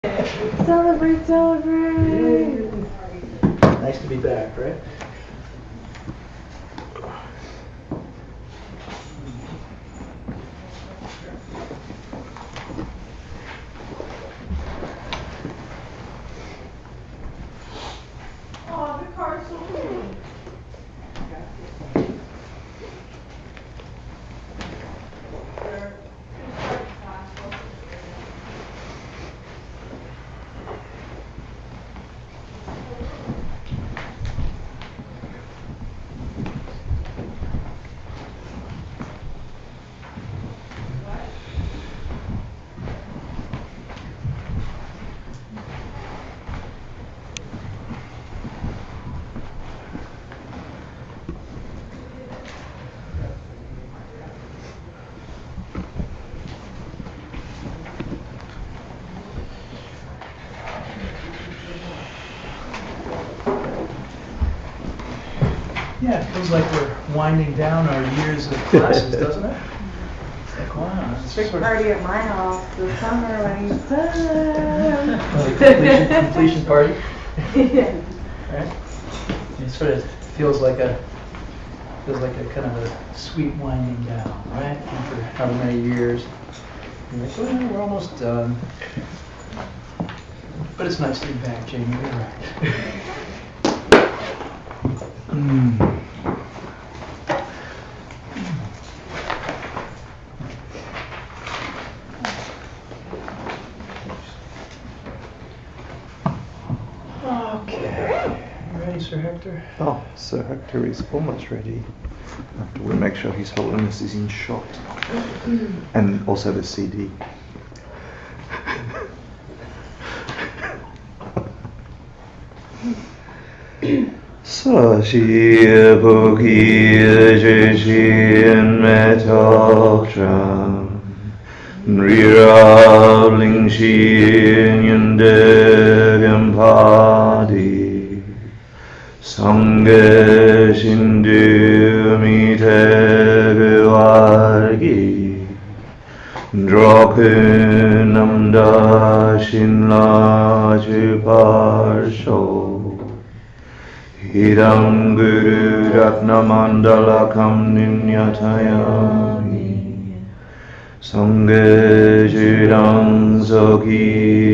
Celebrate, celebrate! Nice to be back, right? Oh, the car's so cool. Yeah, it feels like we're winding down our years of classes, doesn't it? It's like, wow. It's Big sort of party at my house this summer when he's done. like completion party. Yeah. Right? It sort of feels like a kind of a sweet winding down, right? After how many years. You're like, well, we're almost done. But it's nice to be back, Jamie. You're right. Okay. You ready, Sir Hector? Oh, Sir Hector is almost ready. We'll make sure his holiness is in shot. And also the CD. Sashi Bukhi Jishin Metokram Nrirabling Shin Yundegam Padi Sangha Shindu Miteguargi Drokunam Dashin La Chuparsho Idam Guru Ratnamandalakam Ninyatayami Sangha Jidang Zoki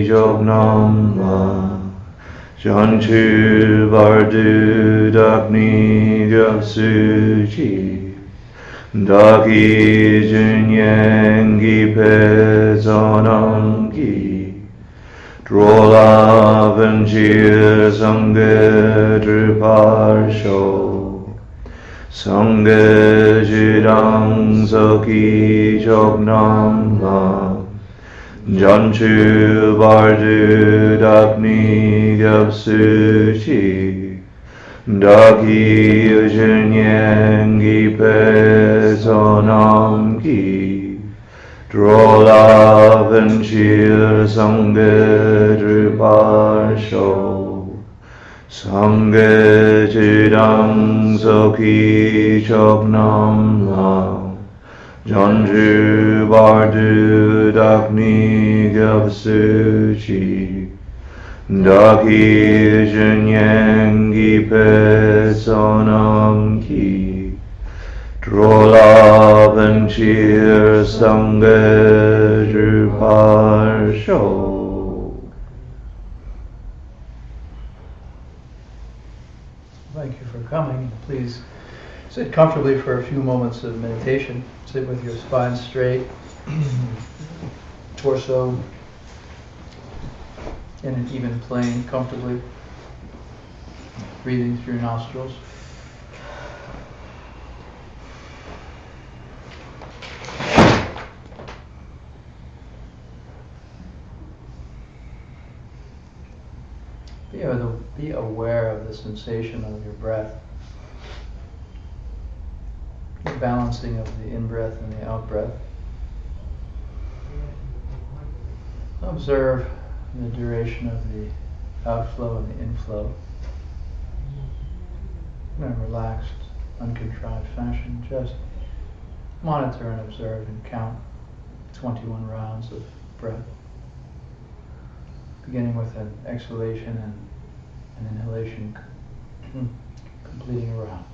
Jognam La Janchu Bardu Dakni Gapsuji Daki Junyangi Pezonangi Drolavanjir Sangha Druparsho Sangha Jidang Zoki Jognam Lam Janchu Bardu Dakni Gapsuchi Daki Junyangi Pezonamki Drolavanjir Sangha Druparsho Sangha Jidang Zoki Jognam Lam Janju Bardu Dakni Gapsuchi Daki Junyangi Pezonamki Drolavanjir Sangha Druparsho. Thank you for coming. Please sit comfortably for a few moments of meditation. Sit with your spine straight, torso in an even plane, comfortably. Breathing through your nostrils. Be aware of the sensation of your breath, the balancing of the in-breath and the out-breath. Observe the duration of the outflow and the inflow in a relaxed, uncontrived fashion. Just monitor and observe and count 21 rounds of breath. beginning with an exhalation and an inhalation, completing a round.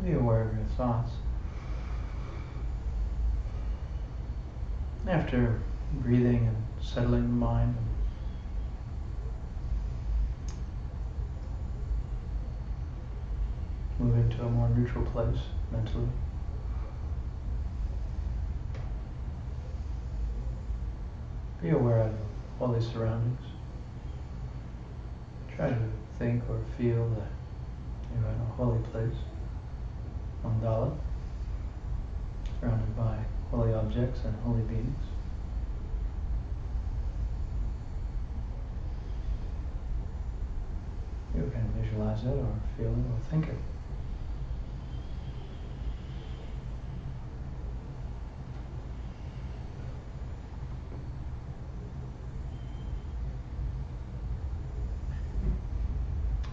Be aware of your thoughts. After breathing and settling the mind, move into a more neutral place mentally. Be aware of all these surroundings. Try to think or feel that you're in a holy place, mandala, surrounded by holy objects and holy beings. You can visualize it or feel it or think it.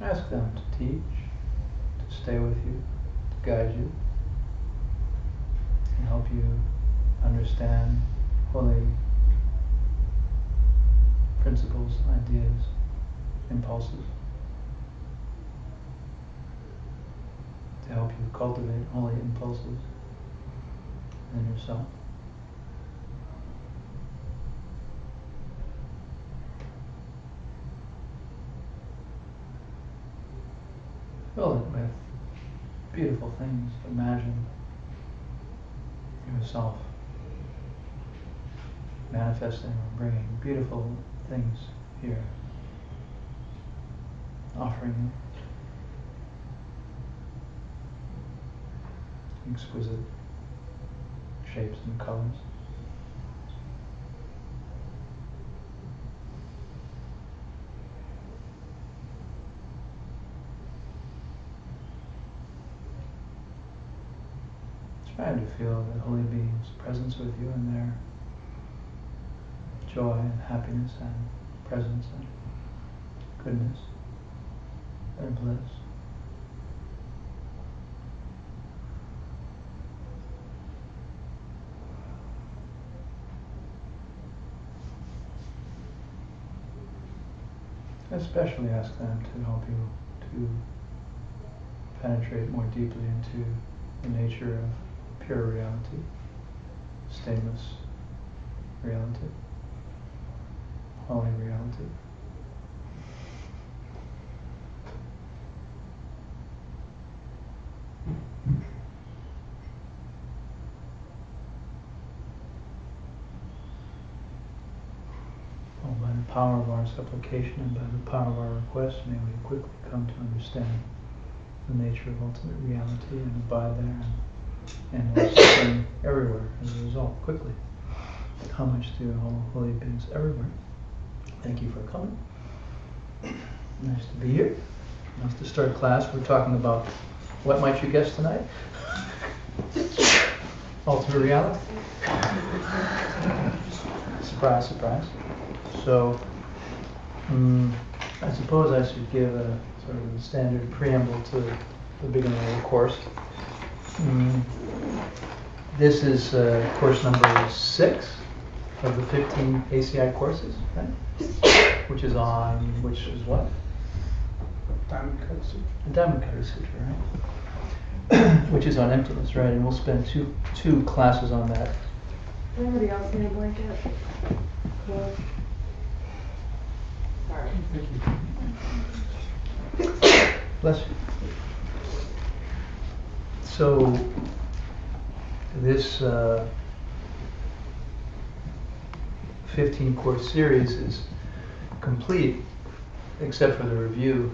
Ask them to teach, to stay with you, to guide you, and help you understand holy principles, ideas, impulses, to help you cultivate holy impulses in yourself. Fill it with beautiful things. Imagine yourself manifesting or bringing beautiful things here, offering them exquisite shapes and colors. Try to feel the holy being's presence with you in their joy and happiness and presence and goodness and bliss. Especially ask them to help you to penetrate more deeply into the nature of pure reality, stainless reality, holy reality. By the power of our supplication and by the power of our request, may we quickly come to understand the nature of ultimate reality and abide there and also bring everywhere as a result, quickly. Homage to all holy beings everywhere. Thank you for coming. Nice to be here. Nice to start class. We're talking about, what might you guess tonight? Ultimate reality. Surprise, surprise. So, I suppose I should give a sort of a standard preamble to the beginning of the course. This is course number 6 of the 15 ACI courses, right? Which is what? Diamond Cutter Sutra. The Diamond Cutter Sutra, right? Which is on emptiness, right? And we'll spend two classes on that. Anybody else need a blanket? Cool. Sorry. Thank you. Bless you. So, this 15 course series is complete except for the review,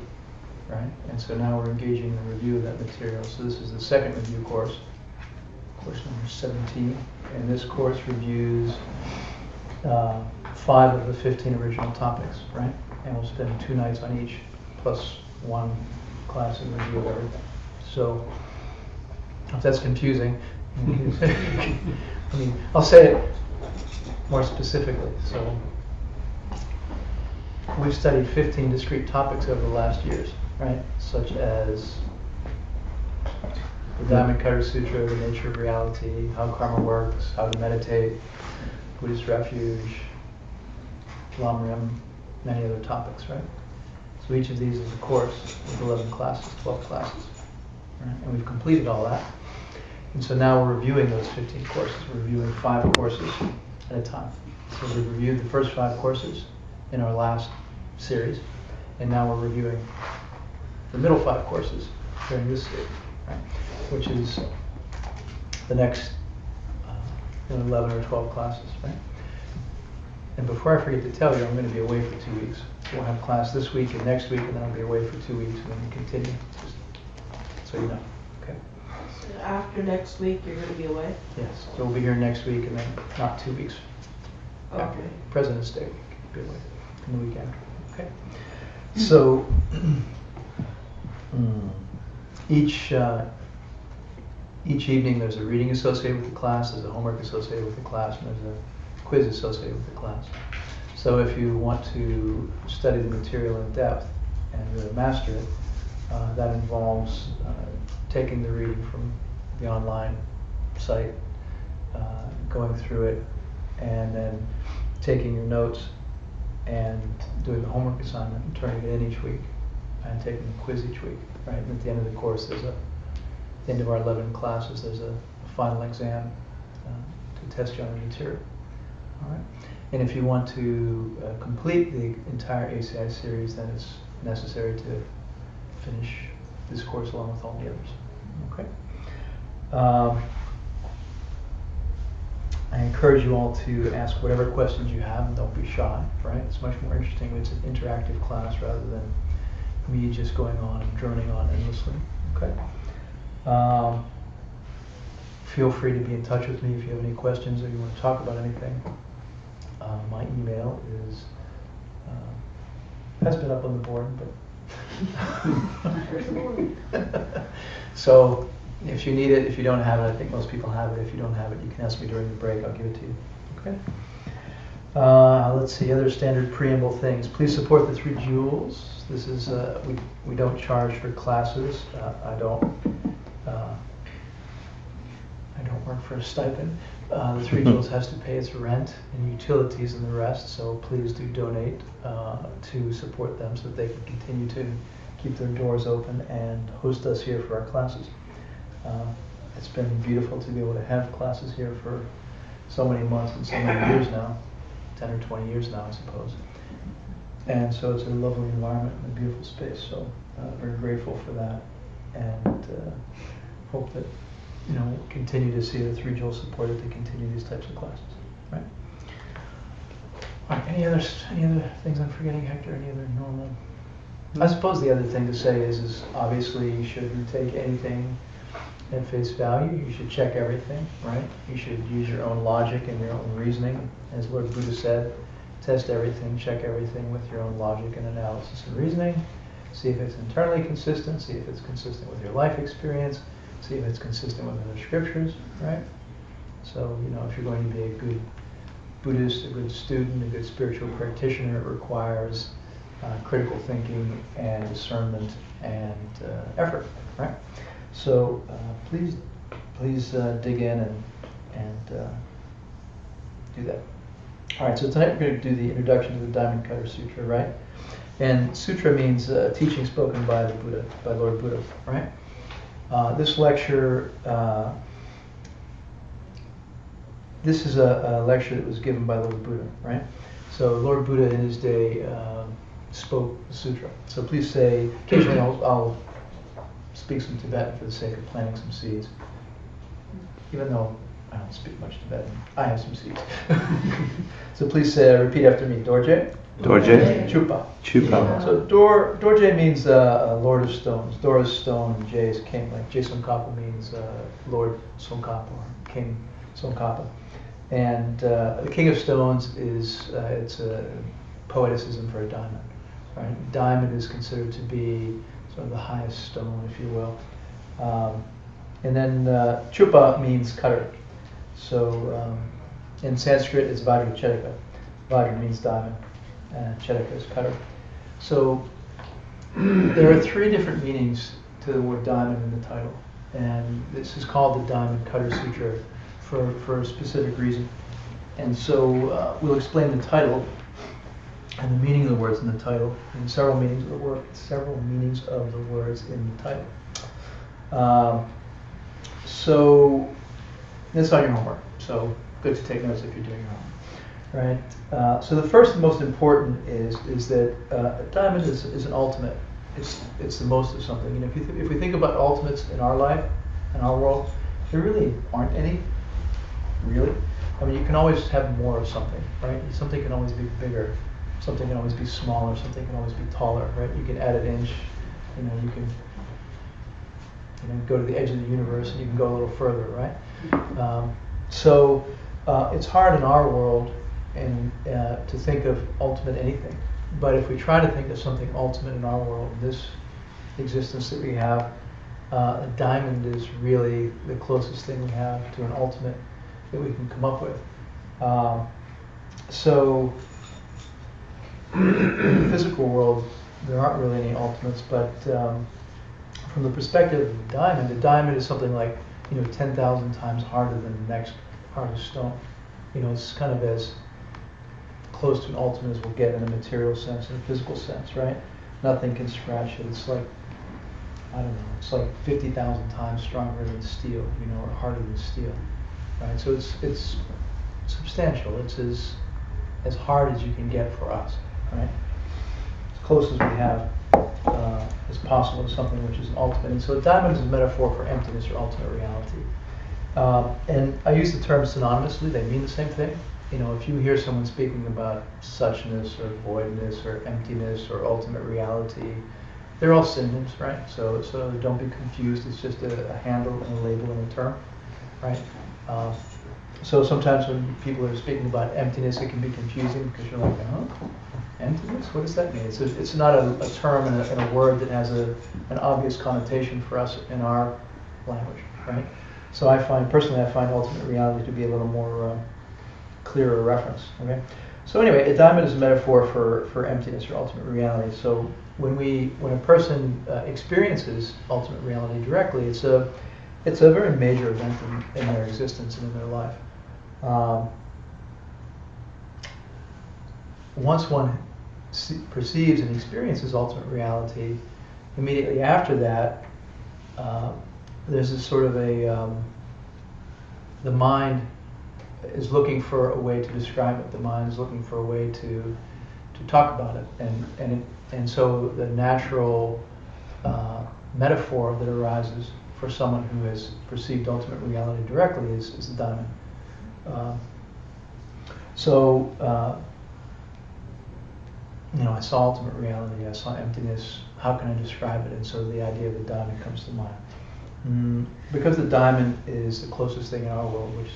right? And so now we're engaging in the review of that material. So this is the second review course number 17. And this course reviews 5 of the 15 original topics, right? And we'll spend 2 nights on each, plus 1 class in review of everything. So, if that's confusing, I mean, I'll say it more specifically. So, we've studied 15 discrete topics over the last years, right? Such as the Diamond Cutter Sutra, the nature of reality, how karma works, how to meditate, Buddhist refuge, Lam, many other topics, right? So each of these is a course with 11 classes, 12 classes, right? And we've completed all that. And so now we're reviewing those 15 courses. We're reviewing 5 courses at a time. So we've reviewed the first 5 courses in our last series, and now we're reviewing the middle 5 courses during this series, right? Which is the next 11 or 12 classes, right? And before I forget to tell you, I'm going to be away for 2 weeks. We'll have class this week and next week, and then I'll be away for 2 weeks, and then we continue. Just so you know, okay? So after next week, you're going to be away? Yes. So we'll be here next week, and then not 2 weeks after Okay. President's Day. We'll be away, and the week after. Okay. So each evening there's a reading associated with the class, there's a homework associated with the class, and there's a quiz associated with the class. So if you want to study the material in depth and really master it, that involves taking the reading from the online site, going through it, and then taking your notes and doing the homework assignment and turning it in each week and taking the quiz each week, right? And at the end of the course, at the end of our 11 classes, there's a final exam to test you on the material, all right? And if you want to complete the entire ACI series, then it's necessary to finish this course along with all the others, okay? I encourage you all to ask whatever questions you have, and don't be shy, right? It's much more interesting when it's an interactive class rather than me just going on and droning on endlessly, okay? Feel free to be in touch with me if you have any questions or you want to talk about anything. My email is, has been up on the board, but so if you need it, if you don't have it, I think most people have it. If you don't have it, you can ask me during the break. I'll give it to you. Okay. Let's see, other standard preamble things. Please support the 3 jewels. This is, we don't charge for classes. I don't work for a stipend. The 3 jewels has to pay its rent and utilities and the rest, so please do donate to support them so that they can continue to keep their doors open and host us here for our classes. It's been beautiful to be able to have classes here for so many months and so many years now, 10 or 20 years now, I suppose. And so it's a lovely environment and a beautiful space, so very grateful for that, and hope that we'll continue to see the 3 jewels supported to continue these types of classes, right? All right, any other things I'm forgetting, Hector? Any other normal? I suppose the other thing to say is obviously you shouldn't take anything at face value. You should check everything, right? You should use your own logic and your own reasoning. As Lord Buddha said, test everything, check everything with your own logic and analysis and reasoning. See if it's internally consistent, see if it's consistent with your life experience, see if it's consistent with other scriptures, right? So, if you're going to be a good Buddhist, a good student, a good spiritual practitioner, it requires critical thinking and discernment and effort, right? So please dig in and do that. All right, so tonight we're going to do the introduction to the Diamond Cutter Sutra, right? And sutra means teaching spoken by the Buddha, by Lord Buddha, right? This lecture, this is a lecture that was given by Lord Buddha, right? So Lord Buddha in his day spoke the sutra. So please say, occasionally I'll speak some Tibetan for the sake of planting some seeds. Even though I don't speak much Tibetan, I have some seeds. So please repeat after me. Dorje. Dorje. Chupa. Chupa. So Dorje means Lord of Stones. Dor is stone, and J is king. Like J Tsongkhapa means Lord Tsongkhapa or King Tsongkhapa. And the King of Stones is it's a poeticism for a diamond. Right? Diamond is considered to be sort of the highest stone, if you will. And then Chupa means cutter. So in Sanskrit it's Vajracharaka. Vajra means diamond, and Charaka is cutter. So there are 3 different meanings to the word diamond in the title. And this is called the Diamond Cutter Sutra for a specific reason. And so we'll explain the title and the meaning of the words in the title, and several meanings of the words in the title. So that's on your homework. So good to take notes if you're doing your homework, right? So the first and most important is that a diamond is an ultimate. It's the most of something. If we think about ultimates in our life, in our world, there really aren't any. Really, I mean, you can always have more of something, right? Something can always be bigger. Something can always be smaller, something can always be taller, right? You can add an inch, you can go to the edge of the universe and you can go a little further, right? So it's hard in our world to think of ultimate anything. But if we try to think of something ultimate in our world, this existence that we have, a diamond is really the closest thing we have to an ultimate that we can come up with. So in the physical world, there aren't really any ultimates, but from the perspective of a diamond is something like 10,000 times harder than the next hardest stone. It's kind of as close to an ultimate as we'll get in a material sense, in a physical sense, right? Nothing can scratch it. It's like, I don't know, it's like 50,000 times stronger than steel, or harder than steel, right? So it's substantial. It's as hard as you can get for us, right? As close as we have as possible to something which is an ultimate. And so a diamond is a metaphor for emptiness or ultimate reality. And I use the terms synonymously. They mean the same thing. If you hear someone speaking about suchness or voidness or emptiness or ultimate reality, they're all synonyms, right? So don't be confused. It's just a handle and a label and a term, right? So sometimes when people are speaking about emptiness, it can be confusing because you're like, emptiness? What does that mean? It's not a term and a word that has an obvious connotation for us in our language, right? So personally I find ultimate reality to be a little more clearer reference, okay? So anyway, a diamond is a metaphor for emptiness or ultimate reality. So when a person experiences ultimate reality directly, it's a very major event in their existence and in their life. Once one perceives and experiences ultimate reality, immediately after that, there's this sort of the mind is looking for a way to describe it. The mind is looking for a way to talk about it, and so the natural metaphor that arises for someone who has perceived ultimate reality directly is the diamond. I saw ultimate reality, I saw emptiness, how can I describe it? And so the idea of the diamond comes to mind. Because the diamond is the closest thing in our world, which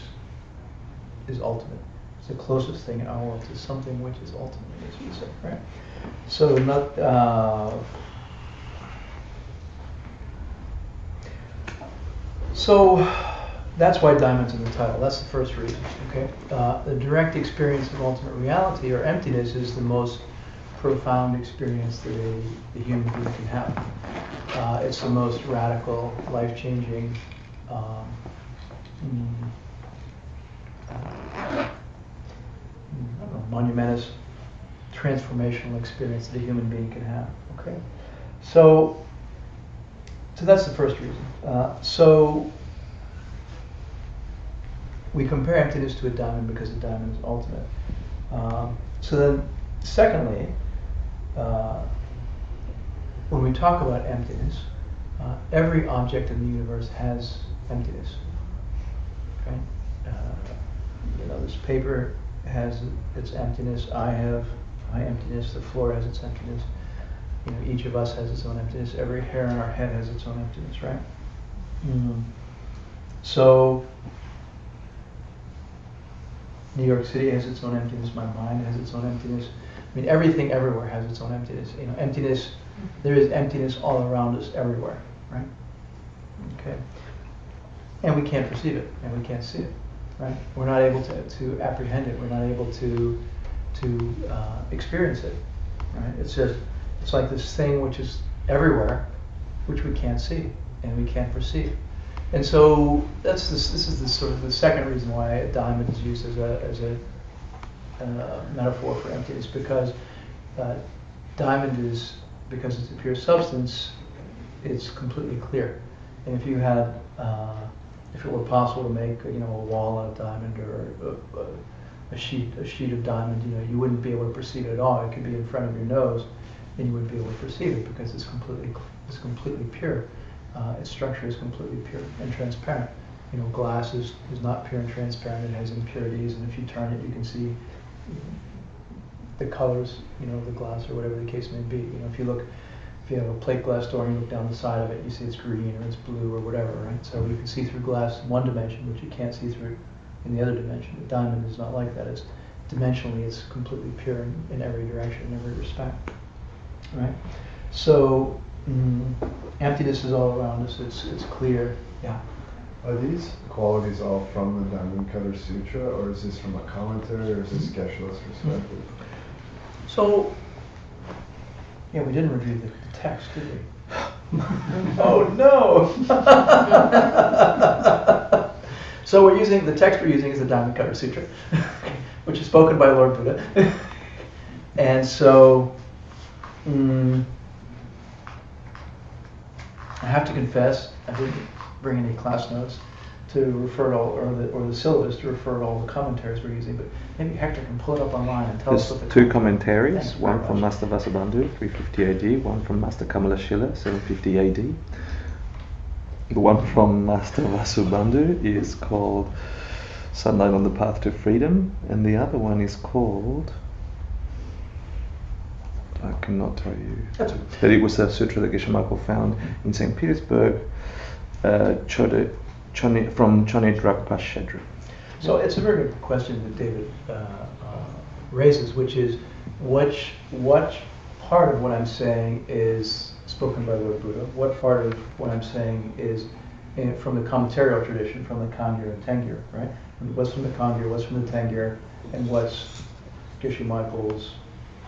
is ultimate. It's the closest thing in our world to something which is ultimate, as we say, right? So that's why diamond's in the title. That's the first reason. Okay, the direct experience of ultimate reality or emptiness is the most profound experience that a human being can have. It's the most radical, life-changing, monumentous, transformational experience that a human being can have. Okay, so that's the first reason. So we compare emptiness to a diamond because a diamond is ultimate. So then, secondly, when we talk about emptiness, every object in the universe has emptiness. Okay? This paper has its emptiness. I have my emptiness. The floor has its emptiness. Each of us has its own emptiness. Every hair on our head has its own emptiness, right? So New York City has its own emptiness. My mind has its own emptiness. I mean, everything everywhere has its own emptiness. Emptiness. There is emptiness all around us everywhere, right? Okay. And we can't perceive it, and we can't see it, right? We're not able to apprehend it. We're not able to experience it, right? It's like this thing which is everywhere, which we can't see and we can't perceive. And so this is the sort of the second reason why a diamond is used as a metaphor for emptiness, because diamond is, because it's a pure substance, it's completely clear. And if you had, if it were possible to make, a wall out of diamond or a sheet of diamond, you wouldn't be able to perceive it at all. It could be in front of your nose, and you wouldn't be able to perceive it because it's completely pure. Its structure is completely pure and transparent. Glass is not pure and transparent. It has impurities, and if you turn it, you can see the colors, of the glass or whatever the case may be. If you have a plate glass door and you look down the side of it, you see it's green or it's blue or whatever, right? So you can see through glass in one dimension, but you can't see through in the other dimension. The diamond is not like that. It's dimensionally, it's completely pure in every direction, in every respect, right? So emptiness is all around us. It's clear. Yeah. Are these qualities all from the Diamond Cutter Sutra, or is this from a commentary, or is this Geshe-la's perspective? So, we didn't review the text, did we? Oh no! So the text we're using is the Diamond Cutter Sutra, which is spoken by Lord Buddha. And so, I have to confess, I didn't bring any class notes to refer to all, or the syllabus to refer to all the commentaries we're using, but maybe Hector can pull it up online and tell us what the two commentaries, Thanks one very from much. Master Vasubandhu, 350 AD, one from Master Kamalashila, 750 AD. The one from Master Vasubandhu is called Sunlight on the Path to Freedom, and the other one is called, I cannot tell you, That's okay. but it was a sutra that Geshe Michael found in St. Petersburg, from Chone Drakpa Shedra. So it's a very good question that David raises, which is what part of what I'm saying is spoken by Lord Buddha, what part of what I'm saying is from the commentarial tradition, from the Kangyur and Tengyur, right? What's from the Kangyur, what's from the Tengyur, and what's Geshe Michael's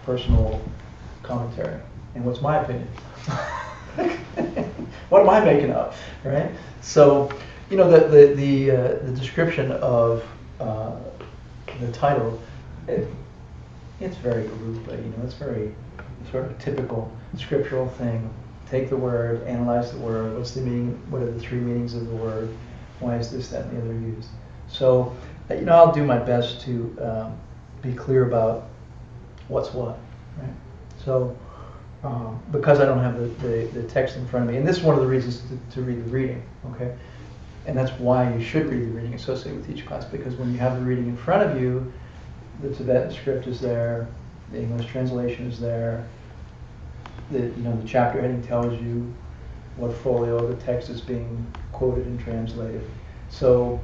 personal commentary. And what's my opinion? What am I making up, right? So, you know, the description of the title, it's very garupa, you know, it's very sort of typical scriptural thing. Take the word, analyze the word, what's the meaning, what are the three meanings of the word, why is this, that, and the other used? So, you know, I'll do my best to be clear about what's what, right? So, because I don't have the text in front of me, and this is one of the reasons to read the reading, okay? And that's why you should read the reading associated with each class, because when you have the reading in front of you, the Tibetan script is there, the English translation is there, the chapter heading tells you what folio the text is being quoted and translated. So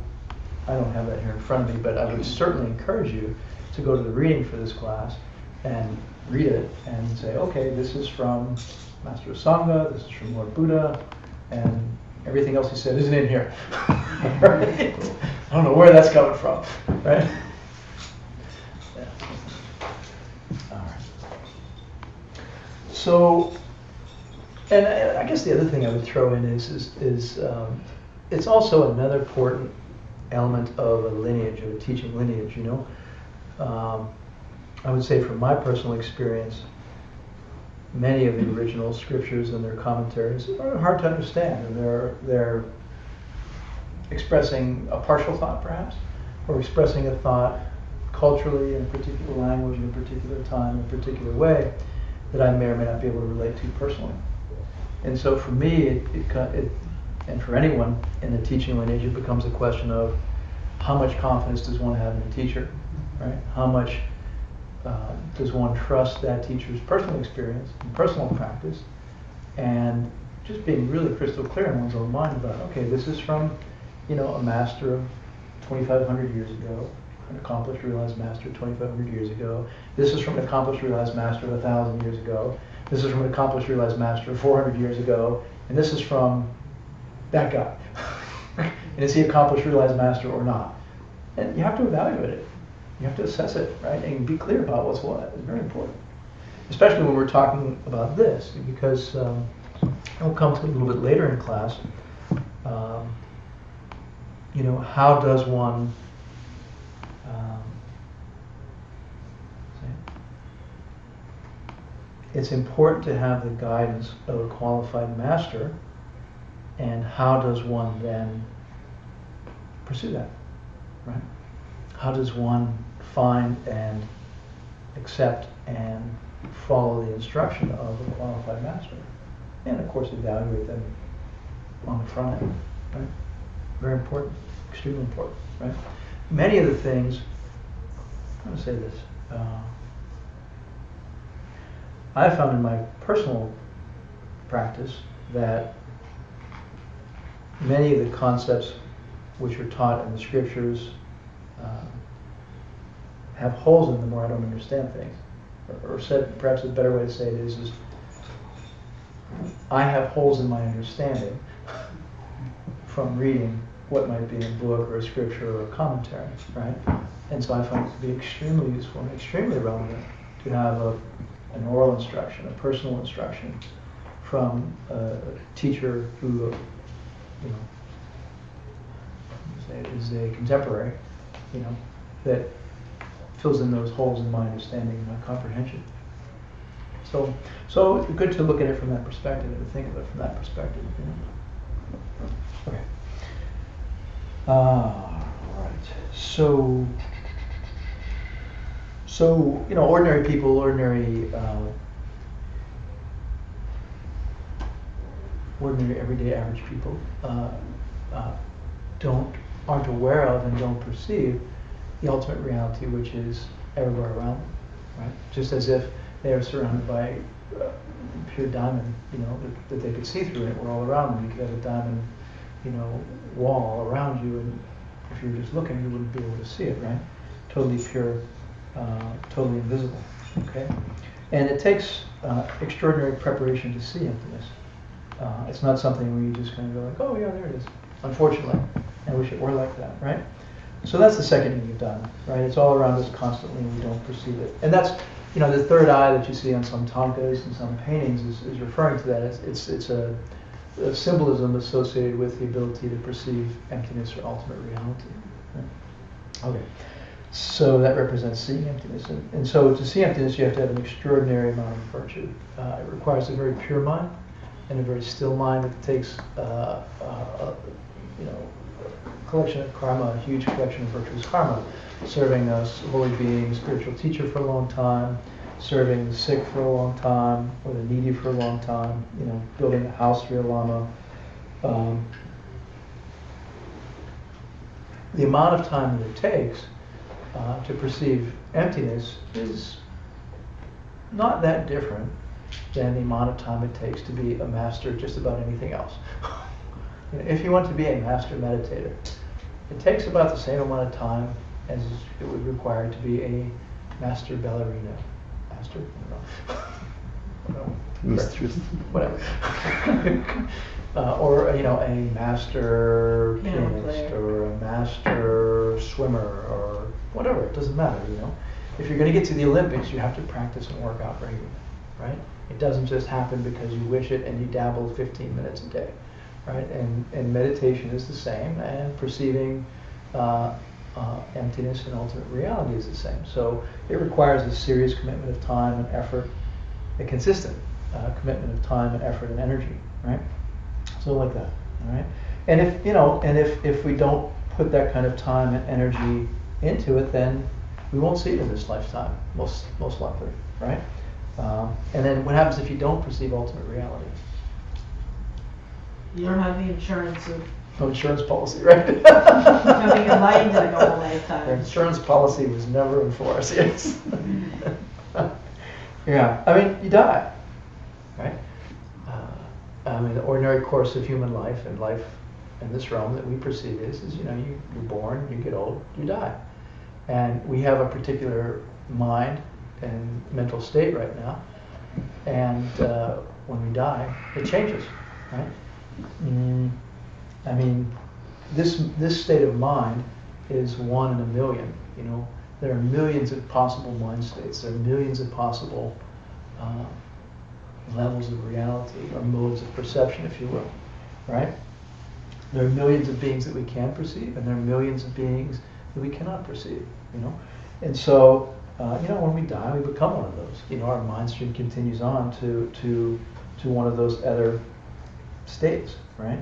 I don't have that here in front of me, but I would certainly encourage you to go to the reading for this class and read it and say, okay, this is from Master Sangha, this is from Lord Buddha, and everything else he said isn't in here. Right? I don't know where that's coming from, right? Yeah. All right. So, and I guess the other thing I would throw in is it's also another important element of a lineage, of a teaching lineage, you know. I would say from my personal experience, many of the original scriptures and their commentaries are hard to understand, and they're expressing a partial thought perhaps, or expressing a thought culturally in a particular language, in a particular time, in a particular way that I may or may not be able to relate to personally. And so for me, and for anyone in the teaching lineage, it becomes a question of how much confidence does one have in a teacher, right? How much does one trust that teacher's personal experience and personal practice, and just being really crystal clear in one's own mind about, okay, this is from, you know, a master of 2,500 years ago, an accomplished realized master 2,500 years ago. This is from an accomplished realized master 1,000 years ago. This is from an accomplished realized master 400 years ago, and this is from that guy. And is he accomplished realized master or not? And you have to evaluate it. You have to assess it, right? And be clear about what's what. It's very important. Especially when we're talking about this, because it'll come to a little bit later in class. You know, how does one it's important to have the guidance of a qualified master, and how does one then pursue that, right? How does one find and accept and follow the instruction of a qualified master? And of course evaluate them on the front end, right? Very important, extremely important, right? Many of the things, I'm going to say this, I found in my personal practice that many of the concepts which are taught in the scriptures have holes in them where I don't understand things. Or said, perhaps a better way to say it is I have holes in my understanding from reading what might be in a book or a scripture or a commentary, right? And so I find it to be extremely useful and extremely relevant to have an oral instruction, a personal instruction from a teacher who, you know, is a contemporary, you know, that fills in those holes in my understanding and my comprehension. So it's good to look at it from that perspective and to think of it from that perspective. You know? Okay. All right. So you know, ordinary people, ordinary everyday average people aren't aware of and don't perceive the ultimate reality, which is everywhere around them, right? Just as if they are surrounded by pure diamond, you know, that they could see through, and it were all around them. You could have a diamond, you know, wall around you, and if you were just looking, you wouldn't be able to see it, right? Totally pure, totally invisible, okay? And it takes extraordinary preparation to see emptiness. It's not something where you just kind of go like, oh yeah, there it is. Unfortunately, I wish it were like that, right? So that's the second thing you've done, right? It's all around us constantly and we don't perceive it. And that's, the third eye that you see on some tankas and some paintings is referring to that. It's a symbolism associated with the ability to perceive emptiness or ultimate reality. Right? Okay. So that represents seeing emptiness. And so to see emptiness, you have to have an extraordinary amount of virtue. It requires a very pure mind and a very still mind. It takes collection of karma, a huge collection of virtuous karma, serving a holy being, spiritual teacher for a long time, serving the sick for a long time, or the needy for a long time, building a house for your lama. The amount of time that it takes to perceive emptiness is not that different than the amount of time it takes to be a master just about anything else. If you want to be a master meditator, it takes about the same amount of time as it would require to be a master ballerina. Master? I don't know. Mistress. Whatever. Or a master Piano pianist player. or a master swimmer or whatever. It doesn't matter. If you're going to get to the Olympics, you have to practice and work out regularly, right? It doesn't just happen because you wish it and you dabble 15 minutes a day. Right, and meditation is the same, and perceiving emptiness and ultimate reality is the same. So it requires a serious commitment of time and effort, a consistent commitment of time and effort and energy, right? So like that, all right. And if we don't put that kind of time and energy into it, then we won't see it in this lifetime, most likely, right? And then what happens if you don't perceive ultimate reality? You don't have the insurance of No insurance policy, right? becoming enlightened in a couple Their lifetimes. insurance policy was never enforced, yes. Yeah, you die, right? The ordinary course of human life and life in this realm that we perceive is you're born, you get old, you die. And we have a particular mind and mental state right now. And when we die, it changes, right? This state of mind is 1 in a million. There are millions of possible mind states. There are millions of possible levels of reality or modes of perception, if you will, right? There are millions of beings that we can perceive, and there are millions of beings that we cannot perceive. And so when we die, we become one of those. Our mind stream continues on to one of those other states, right?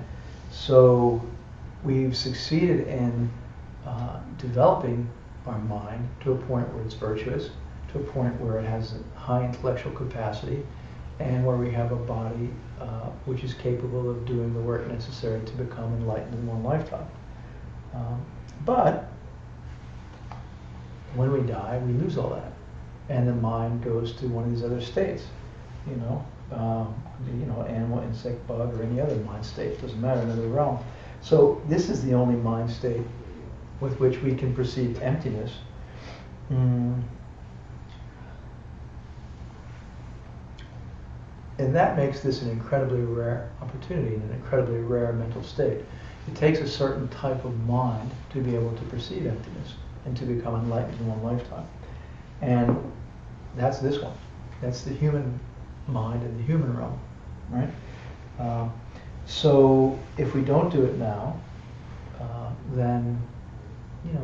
So we've succeeded in developing our mind to a point where it's virtuous, to a point where it has a high intellectual capacity, and where we have a body which is capable of doing the work necessary to become enlightened in one lifetime. But when we die, we lose all that, and the mind goes to one of these other states. Animal, insect, bug, or any other mind state, doesn't matter, another realm. So this is the only mind state with which we can perceive emptiness. And that makes this an incredibly rare opportunity and an incredibly rare mental state. It takes a certain type of mind to be able to perceive emptiness and to become enlightened in one lifetime. And that's this one. That's the human mind in the human realm, right? So if we don't do it now, then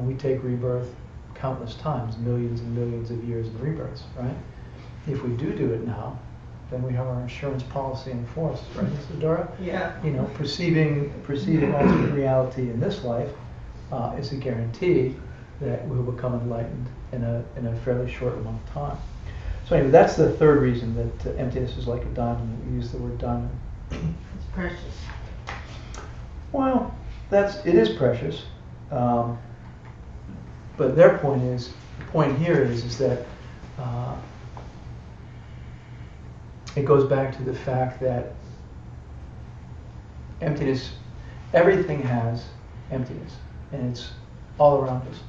we take rebirth countless times, millions and millions of years of rebirths, right? If we do it now, then we have our insurance policy in force, right, Mrs. Dora? Yeah. Perceiving ultimate reality in this life is a guarantee that we'll become enlightened in a fairly short amount of time. So anyway, that's the third reason that emptiness is like a diamond. We use the word diamond. It's precious. Well, it is precious. But their point here is that it goes back to the fact that emptiness, everything has emptiness, and it's all around us,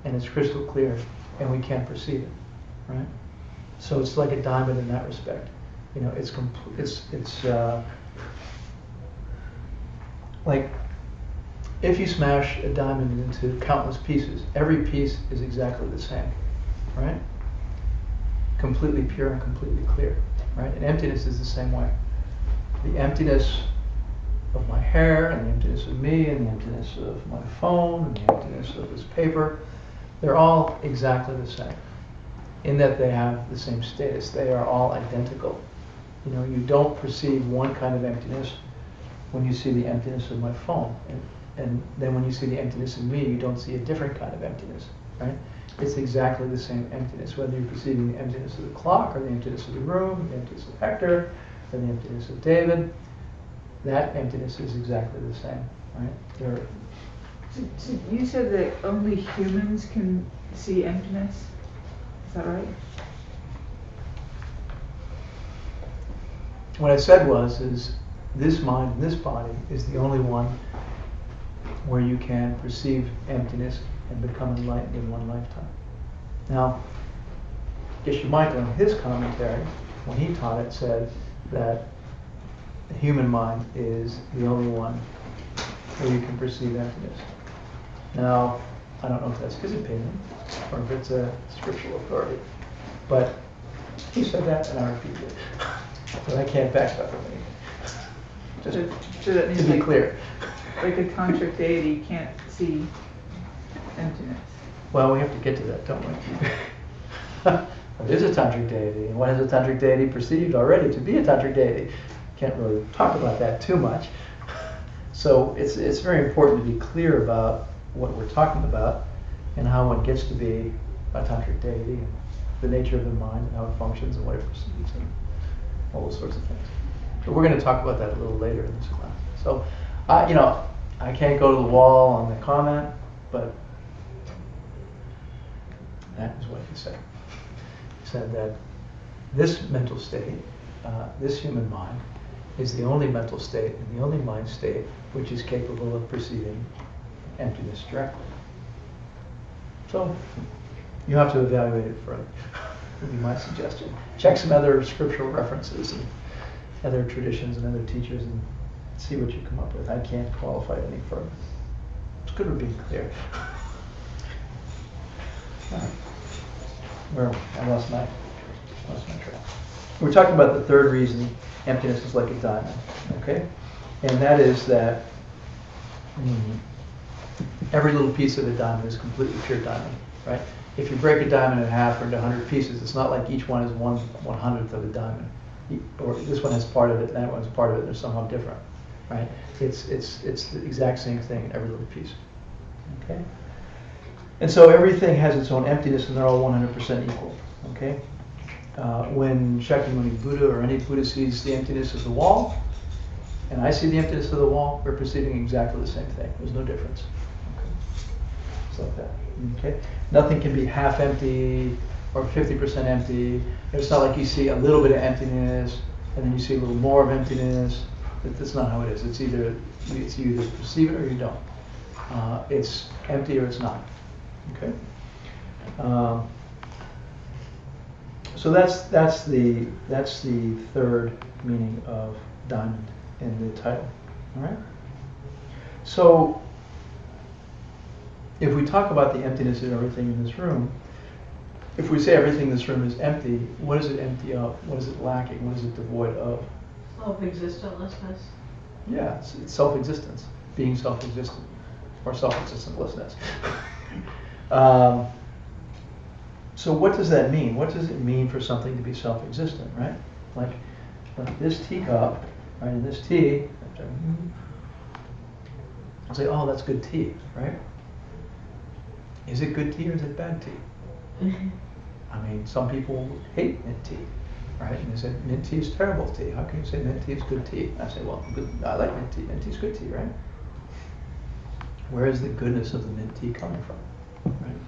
and it's crystal clear, and we can't perceive it, right? So it's like a diamond in that respect. It's like if you smash a diamond into countless pieces, every piece is exactly the same, right? Completely pure and completely clear, right? And emptiness is the same way. The emptiness of my hair, and the emptiness of me, and the emptiness of my phone, and the emptiness of this paper, they're all exactly the same, in that they have the same status. They are all identical. You know, you don't perceive one kind of emptiness when you see the emptiness of my phone. And then when you see the emptiness of me, you don't see a different kind of emptiness, right? It's exactly the same emptiness, whether you're perceiving the emptiness of the clock, or the emptiness of the room, the emptiness of Hector, or the emptiness of David. That emptiness is exactly the same, right? They're, So you said that only humans can see emptiness? Is that right? what I said is this mind and this body is the only one where you can perceive emptiness and become enlightened in one lifetime. Now, Geshe Michael in his commentary, when he taught it, said that the human mind is the only one where you can perceive emptiness. Now, I don't know if that's his opinion or if it's a scriptural authority, but he said that and I repeated it. But I can't back up with anything. Just So that means to be like, clear. like a tantric deity can't see emptiness. Well, we have to get to that, don't we? There's a tantric deity, and what has a tantric deity perceived already to be a tantric deity? Can't really talk about that too much. So it's very important to be clear about what we're talking about and how one gets to be a tantric deity, and the nature of the mind and how it functions and what it perceives and all those sorts of things. But we're going to talk about that a little later in this class. So, I can't go to the wall on the comment, but that is what he said. He said that this mental state, this human mind, is the only mental state and the only mind state which is capable of perceiving emptiness directly. So, you have to evaluate it further, would be my suggestion. Check some other scriptural references and other traditions and other teachers and see what you come up with. I can't qualify it any further. It's good for being clear. All right. Where I lost my track. We're talking about the third reason emptiness is like a diamond, okay? And that is that every little piece of a diamond is completely pure diamond, right? If you break a diamond in half or into 100 pieces, it's not like each one is 1/100th of a diamond. Or this one has part of it, and that one's part of it, they're somehow different, right? It's the exact same thing in every little piece, okay? And so everything has its own emptiness, and they're all 100% equal, okay? When Shakyamuni Buddha or any Buddha sees the emptiness of the wall, and I see the emptiness of the wall, we're perceiving exactly the same thing. There's no difference. Okay? It's like that. Okay? Nothing can be half empty or 50% empty. It's not like you see a little bit of emptiness and then you see a little more of emptiness. That's not how it is. It's either you either perceive it or you don't. It's empty or it's not. Okay? So that's the third meaning of diamond in the title. All right. So if we talk about the emptiness of everything in this room, if we say everything in this room is empty, what is it empty of? What is it lacking? What is it devoid of? Self-existentlessness. Yeah, it's self-existence, being self-existent, or self-existentlessness. So what does that mean? What does it mean for something to be self-existent, right? Like this teacup, right, and this tea, I'll say, oh, that's good tea, right? Is it good tea or is it bad tea? I mean, some people hate mint tea, right? And they say, mint tea is terrible tea. How can you say mint tea is good tea? I say, well, I like mint tea. Mint tea is good tea, right? Where is the goodness of the mint tea coming from, right?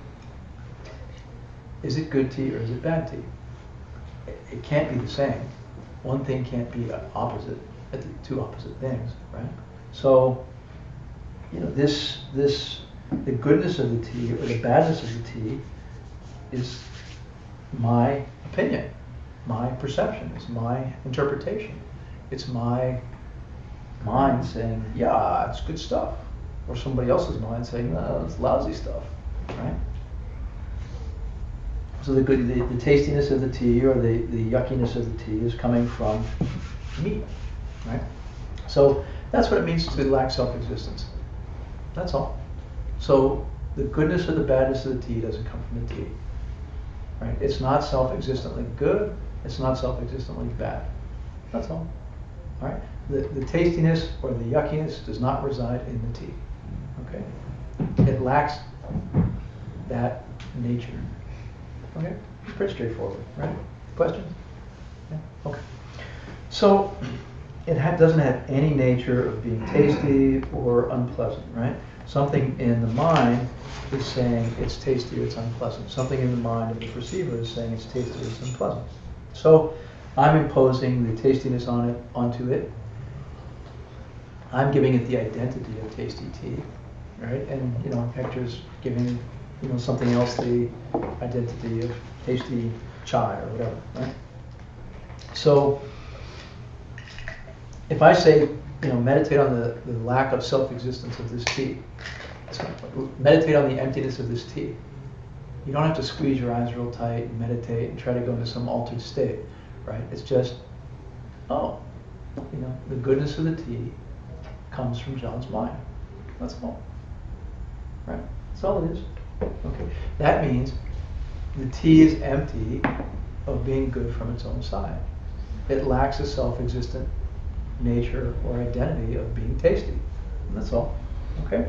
Is it good tea or is it bad tea? It can't be the same. One thing can't be opposite, two opposite things, right? So, the goodness of the tea or the badness of the tea is my opinion, my perception, it's my interpretation. It's my mind saying, yeah, it's good stuff. or somebody else's mind saying, no, it's lousy stuff, right? So the tastiness of the tea or the yuckiness of the tea is coming from me, right? So that's what it means to lack self-existence. That's all. So the goodness or the badness of the tea doesn't come from the tea, right? It's not self-existently good. It's not self-existently bad. That's all. All right. The tastiness or the yuckiness does not reside in the tea. Okay. It lacks that nature. Okay. It's pretty straightforward, right? Questions? Yeah. Okay. So it doesn't have any nature of being tasty or unpleasant, right? Something in the mind is saying it's tasty or it's unpleasant. Something in the mind of the perceiver is saying it's tasty or it's unpleasant. So I'm imposing the tastiness onto it. I'm giving it the identity of tasty tea, right? And Hector's giving something else the identity of tasty chai or whatever, right? So if I say, meditate on the lack of self-existence of this tea, meditate on the emptiness of this tea. You don't have to squeeze your eyes real tight and meditate and try to go into some altered state, right? It's just, the goodness of the tea comes from John's mind. That's all, right? That's all it is. Okay. That means the tea is empty of being good from its own side. It lacks a self-existent nature or identity of being tasty. And that's all. Okay?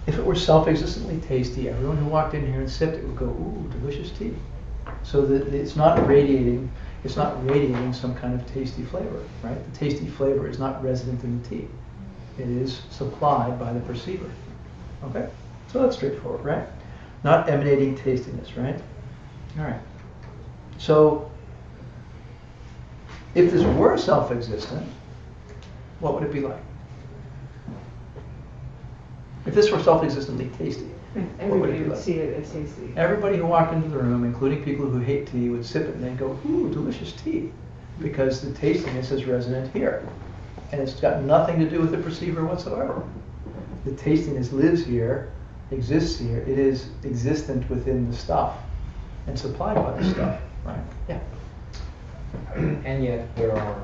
If it were self-existently tasty, everyone who walked in here and sipped it would go, ooh, delicious tea. So that it's not radiating some kind of tasty flavor, right? The tasty flavor is not resident in the tea. It is supplied by the perceiver. Okay? So that's straightforward, right? Not emanating tastiness, right? All right. So if this were self-existent, what would it be like? If this were self-existently tasty, Everybody would see it as tasty. everybody who walked into the room, including people who hate tea, would sip it and they'd go, ooh, delicious tea. Because the tastiness is resident here. And it's got nothing to do with the perceiver whatsoever. The tastiness lives here, exists here. It is existent within the stuff and supplied by the stuff, right? Yeah. And yet there are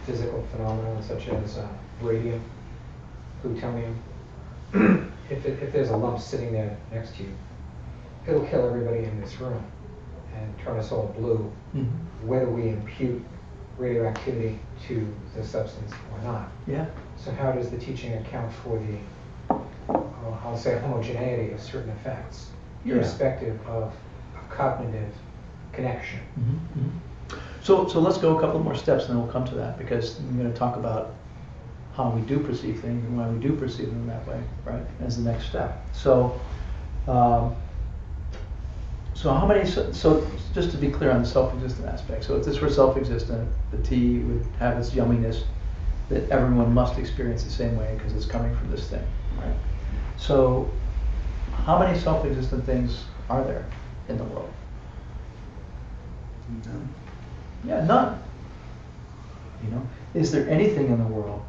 physical phenomena such as radium, plutonium. If there's a lump sitting there next to you, it'll kill everybody in this room and turn us all blue, whether we impute radioactivity to the substance or not. Yeah. So how does the teaching account for the, I'll say, homogeneity of certain effects, irrespective of cognitive connection? So let's go a couple more steps and then we'll come to that, because I'm going to talk about how we do perceive things and why we do perceive them that way, right, as the next step. So just to be clear on the self-existent aspect, so if this were self-existent, the tea would have its yumminess that everyone must experience the same way because it's coming from this thing, right? So how many self-existent things are there in the world? None. Yeah, none. Is there anything in the world,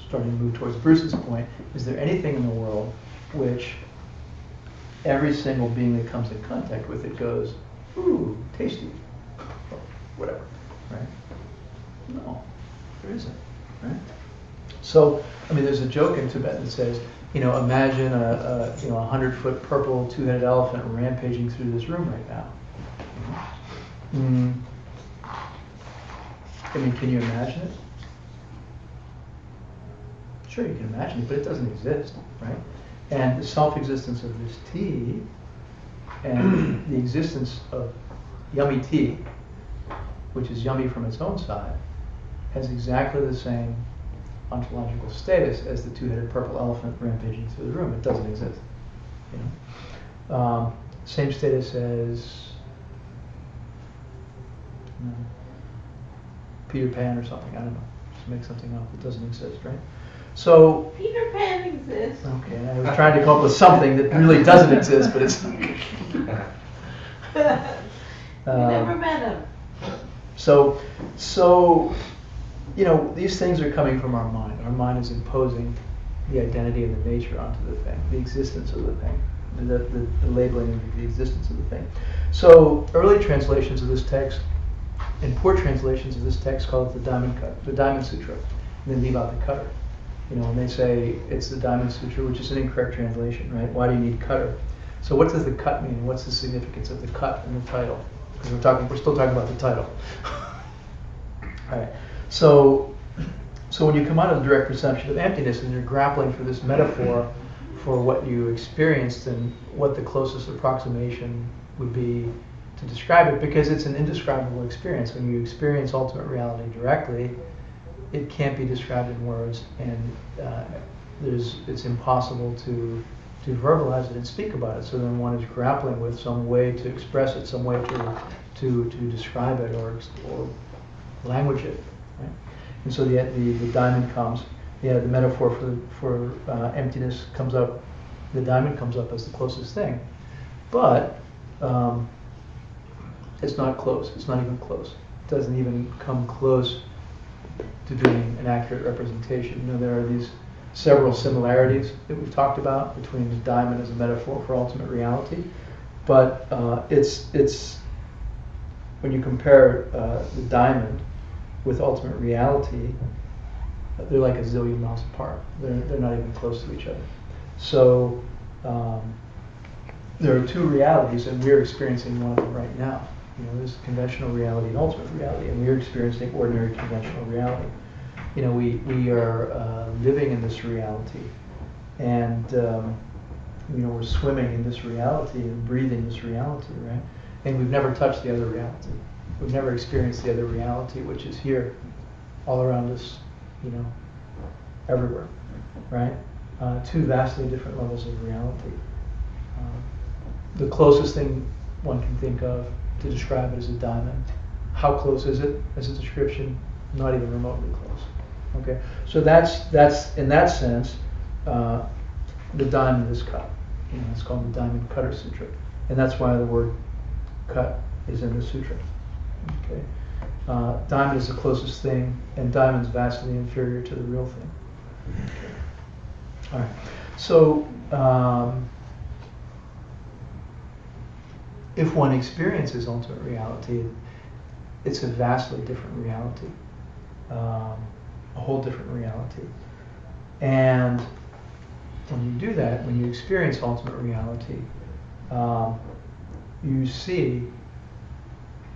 starting to move towards Bruce's point, is there anything in the world which every single being that comes in contact with it goes, ooh, tasty, or whatever, right? No, there isn't, right? So, there's a joke in Tibet that says, imagine a 100-foot purple two-headed elephant rampaging through this room right now. Can you imagine it? Sure, you can imagine it, but it doesn't exist, right? And the self-existence of this tea and the existence of yummy tea, which is yummy from its own side, has exactly the same ontological status as the two-headed purple elephant rampaging through the room. It doesn't exist. Same status as Peter Pan or something. I don't know. Just make something up. It doesn't exist, right? So Peter Pan exists. okay, I was trying to come up with something that really doesn't exist, but it's. You never met him. So these things are coming from our mind. Our mind is imposing the identity and the nature onto the thing, the existence of the thing, the labeling of the existence of the thing. So early translations of this text and poor translations of this text call it the Diamond Sutra, and then leave out the cutter. And they say it's the Diamond Sutra, which is an incorrect translation, right? Why do you need cutter? So what does the cut mean? What's the significance of the cut in the title? Because we're still talking about the title. All right. So when you come out of the direct perception of emptiness and you're grappling for this metaphor for what you experienced and what the closest approximation would be to describe it, because it's an indescribable experience. When you experience ultimate reality directly, it can't be described in words, and it's impossible to verbalize it and speak about it. So then one is grappling with some way to express it, some way to describe it or language it. Right? And so the diamond comes. The metaphor for emptiness comes up. The diamond comes up as the closest thing, but it's not close. It's not even close. It doesn't even come close to being an accurate representation. There are these several similarities that we've talked about between the diamond as a metaphor for ultimate reality, but it's when you compare the diamond with ultimate reality, they're like a zillion miles apart. They're not even close to each other. So there are two realities, and we're experiencing one of them right now. There's conventional reality and ultimate reality, and we're experiencing ordinary conventional reality. We are living in this reality, and we're swimming in this reality and breathing this reality, right? And we've never touched the other reality. We've never experienced the other reality, which is here, all around us, everywhere, right? Two vastly different levels of reality. The closest thing one can think of to describe it as a diamond. How close is it as a description? Not even remotely close. Okay, so that's in that sense, the diamond is cut. It's called the Diamond Cutter Sutra, and that's why the word cut is in the sutra. Okay, diamond is the closest thing, and diamond's vastly inferior to the real thing. Okay. All right, so if one experiences ultimate reality, it's a vastly different reality, a whole different reality. And when you do that, when you experience ultimate reality, you see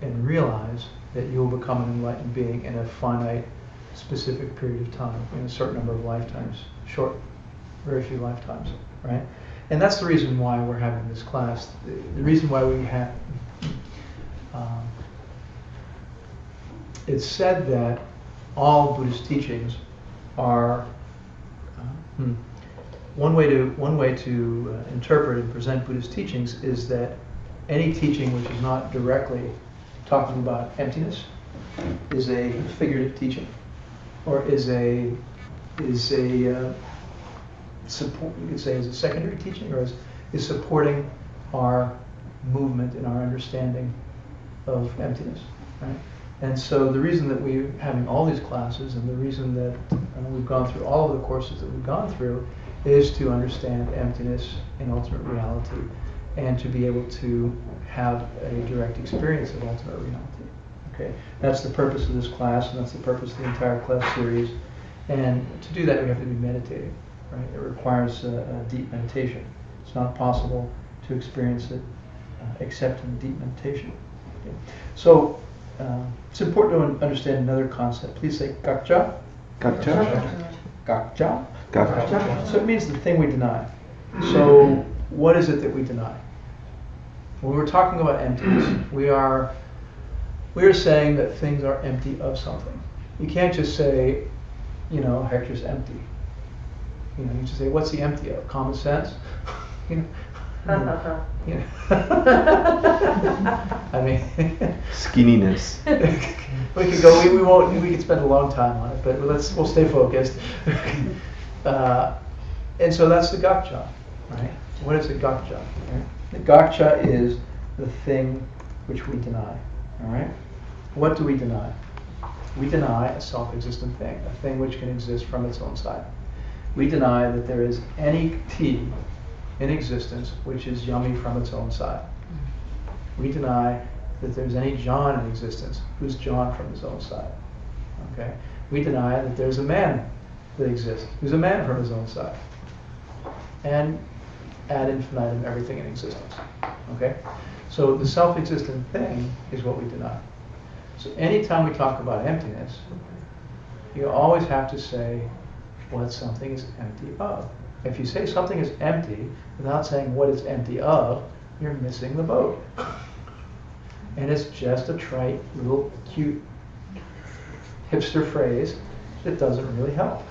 and realize that you will become an enlightened being in a finite, specific period of time, in a certain number of lifetimes, short, very few lifetimes, right? And that's the reason why we're having this class. The reason why we have, it's said that all Buddhist teachings are, one way to interpret and present Buddhist teachings is that any teaching which is not directly talking about emptiness is a figurative teaching, or is a support, you could say, is a secondary teaching, or is supporting our movement and our understanding of emptiness, right? And so the reason that we're having all these classes, and the reason that we've gone through all of the courses that we've gone through, is to understand emptiness and ultimate reality, and to be able to have a direct experience of ultimate reality. Okay, that's the purpose of this class, and that's the purpose of the entire class series. And to do that, we have to be meditating. Right? It requires a deep meditation. It's not possible to experience it except in deep meditation. Okay. So it's important to understand another concept. Please say gakcha. Gotcha. Gakcha. Gotcha. So it means the thing we deny. So what is it that we deny? When we're talking about emptiness, we are saying that things are empty of something. You can't just say, Hector's empty. You just say, what's he empty of? Common sense? I mean, Skinniness. we could go. We won't. We could spend a long time on it, but we'll stay focused. And so that's the gakcha, right? What is the gakcha? Right? The gakcha is the thing which we deny. All right. What do we deny? We deny a self-existent thing, a thing which can exist from its own side. We deny that there is any tea in existence which is yummy from its own side. We deny that there's any John in existence who's John from his own side. Okay? We deny that there's a man that exists who's a man from his own side. And ad infinitum, everything in existence. Okay? So the self-existent thing is what we deny. So anytime we talk about emptiness, you always have to say what something is empty of. If you say something is empty without saying what it's empty of, you're missing the boat. And it's just a trite, little, cute, hipster phrase that doesn't really help.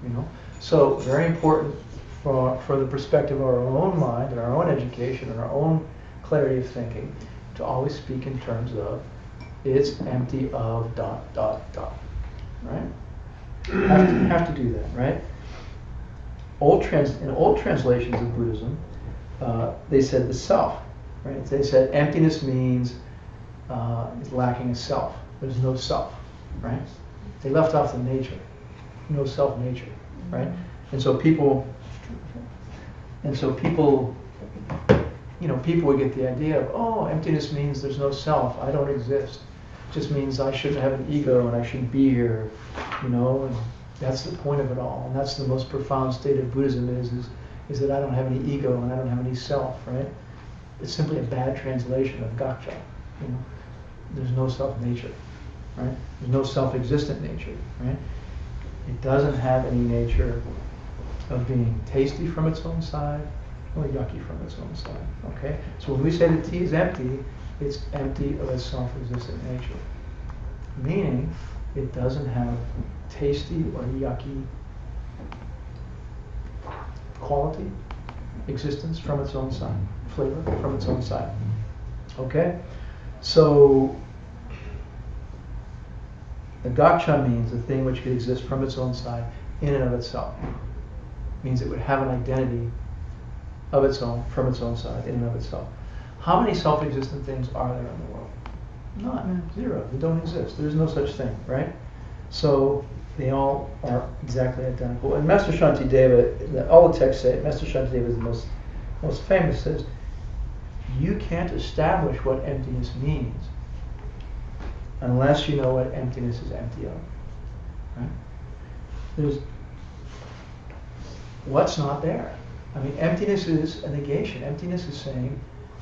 You know? So very important for the perspective of our own mind and our own education and our own clarity of thinking to always speak in terms of it's empty of ... Right? Have to do that, right? In old translations of Buddhism, they said the self, right? They said emptiness means is lacking a self. There's no self, right? They left off the nature, no self-nature, right? And so people, you know, people would get the idea of, oh, emptiness means there's no self. I don't exist. It just means I shouldn't have an ego and I shouldn't be here, you know. And that's the point of it all. And that's the most profound state of Buddhism is that I don't have any ego and I don't have any self, right? It's simply a bad translation of gaccha. You know, there's no self-nature, right? There's no self-existent nature, right? It doesn't have any nature of being tasty from its own side or yucky from its own side, okay? So when we say that tea is empty, it's empty of its self-existent nature. Meaning, it doesn't have tasty or yucky quality, existence from its own side, flavor from its own side. Okay? So, the gaccha means a thing which could exist from its own side in and of itself. Means it would have an identity of its own, from its own side, in and of itself. How many self-existent things are there in the world? None. Zero. They don't exist. There's no such thing, right? So they all are exactly identical. And Master Shantideva, all the texts say it, Master Shantideva is the most famous, says, you can't establish what emptiness means unless you know what emptiness is empty of. Right? There's what's not there. I mean, emptiness is a negation. Emptiness is saying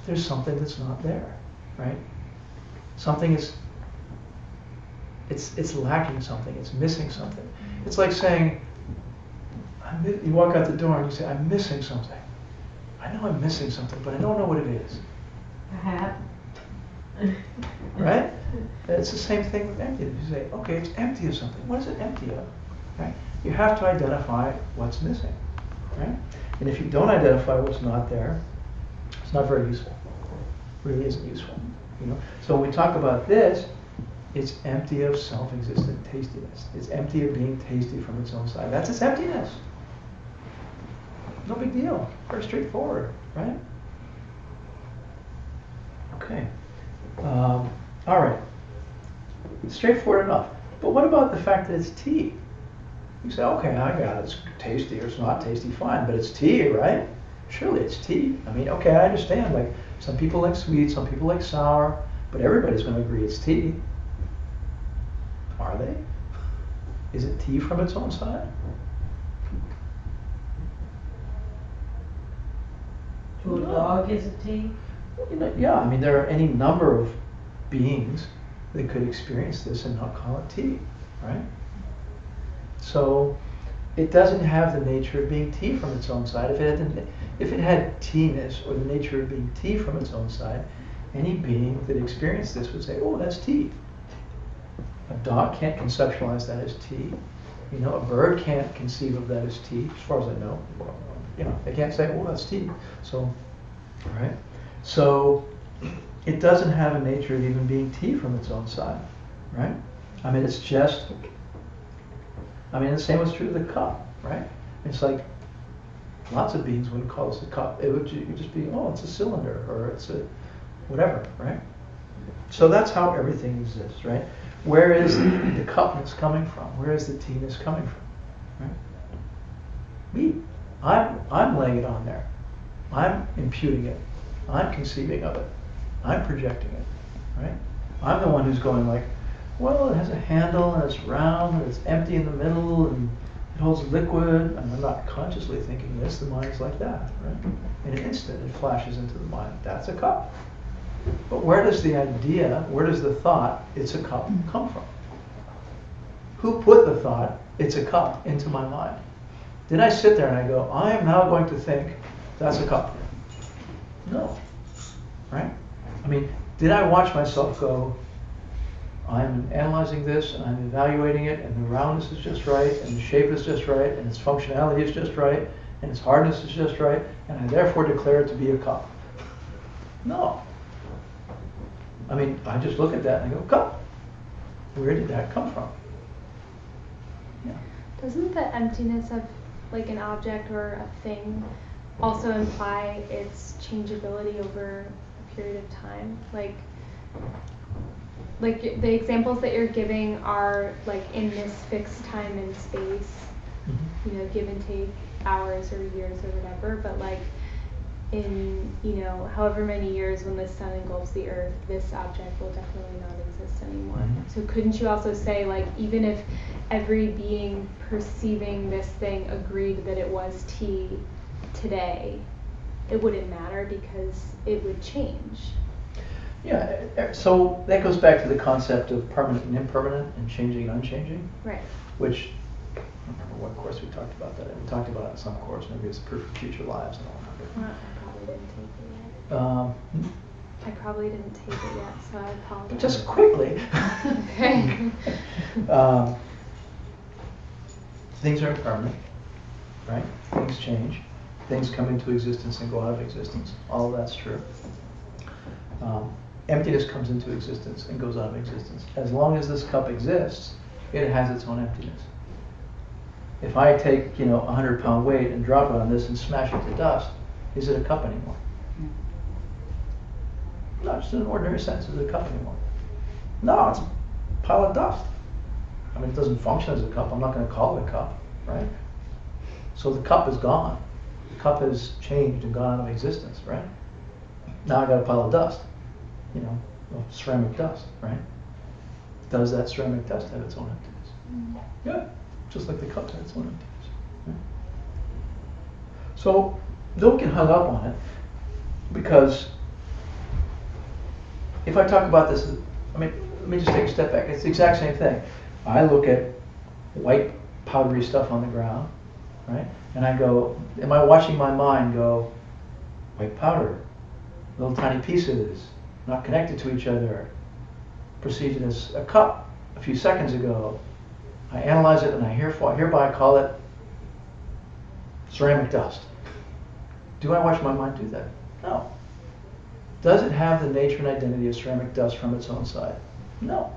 there's something that's not there, right? Something is, it's lacking something, it's missing something. It's like saying, you walk out the door and you say, I'm missing something. I know I'm missing something, but I don't know what it is. A hat. Right? It's the same thing with emptiness. You say, okay, it's empty of something. What is it empty of? Right? You have to identify what's missing. Right? And if you don't identify what's not there, it's not very useful. It really isn't useful. You know? So when we talk about this, it's empty of self-existent tastiness. It's empty of being tasty from its own side. That's its emptiness. No big deal. Very straightforward, right? Okay. All right. Straightforward enough. But what about the fact that it's tea? You say, okay, I got it. It's tasty or it's not tasty, fine, but it's tea, right? Surely it's tea. I mean, okay, I understand. Like, some people like sweet, some people like sour, but everybody's going to agree it's tea. Are they? Is it tea from its own side? To a dog, is it tea? You know, yeah, I mean, there are any number of beings that could experience this and not call it tea, right? So it doesn't have the nature of being tea from its own side. If it had teeness or the nature of being tea from its own side, any being that experienced this would say, oh, that's tea. A dog can't conceptualize that as tea. You know, a bird can't conceive of that as tea, as far as I know. You know, they can't say, oh, that's tea. So, right? So it doesn't have a nature of even being tea from its own side, right? I mean, it's just, I mean, the same was true of the cup, right? It's like, lots of beings wouldn't call this a cup. It would just be, oh, it's a cylinder, or it's a whatever, right? So that's how everything exists, right? Where is the cupness coming from? Where is the T-ness coming from? Right? Me. I'm laying it on there. I'm imputing it. I'm conceiving of it. I'm projecting it. Right? I'm the one who's going like, well, it has a handle and it's round and it's empty in the middle and it holds liquid. And I'm not consciously thinking this. The mind is like that. Right? In an instant, it flashes into the mind. That's a cup. But where does the idea, where does the thought, it's a cup, come from? Who put the thought, it's a cup, into my mind? Did I sit there and I go, I am now going to think that's a cup? No. Right? I mean, did I watch myself go, I'm analyzing this and I'm evaluating it and the roundness is just right and the shape is just right and its functionality is just right and its hardness is just right and I therefore declare it to be a cup? No. I mean, I just look at that and I go, cup. Where did that come from? Yeah. Doesn't the emptiness of like an object or a thing also imply its changeability over a period of time? Like the examples that you're giving are like in this fixed time and space, you know, give and take hours or years or whatever, but like in, you know, however many years when the sun engulfs the earth, this object will definitely not exist anymore. So couldn't you also say, like, even if every being perceiving this thing agreed that it was T today, it wouldn't matter because it would change? Yeah, so that goes back to the concept of permanent and impermanent and changing and unchanging. Right. Which, I don't remember what course we talked about that. We talked about it in some course, maybe it's Proof of Future Lives and all that. I probably didn't take it yet. I probably didn't take it yet, so I apologize. But just quickly. Okay. Things are impermanent, right? Things change. Things come into existence and go out of existence. All of that's true. Emptiness comes into existence and goes out of existence. As long as this cup exists, it has its own emptiness. If I take, you know, a 100-pound weight and drop it on this and smash it to dust, is it a cup anymore? No, just in an ordinary sense, is it a cup anymore? No, it's a pile of dust. I mean, it doesn't function as a cup. I'm not going to call it a cup, right? So the cup is gone. The cup has changed and gone out of existence, right? Now I got a pile of dust, you know, ceramic dust, right? Does that ceramic dust have its own emptiness? Yeah, just like the cup has its own emptiness. Right? So don't get hung up on it, because if I talk about this, I mean, let me just take a step back. It's the exact same thing. I look at white powdery stuff on the ground, right? And I go, am I watching my mind go, white powder, little tiny pieces, not connected to each other, perceived it as a cup a few seconds ago. I analyze it and I hereby call it ceramic dust. Do I watch my mind do that? No. Does it have the nature and identity of ceramic dust from its own side? No.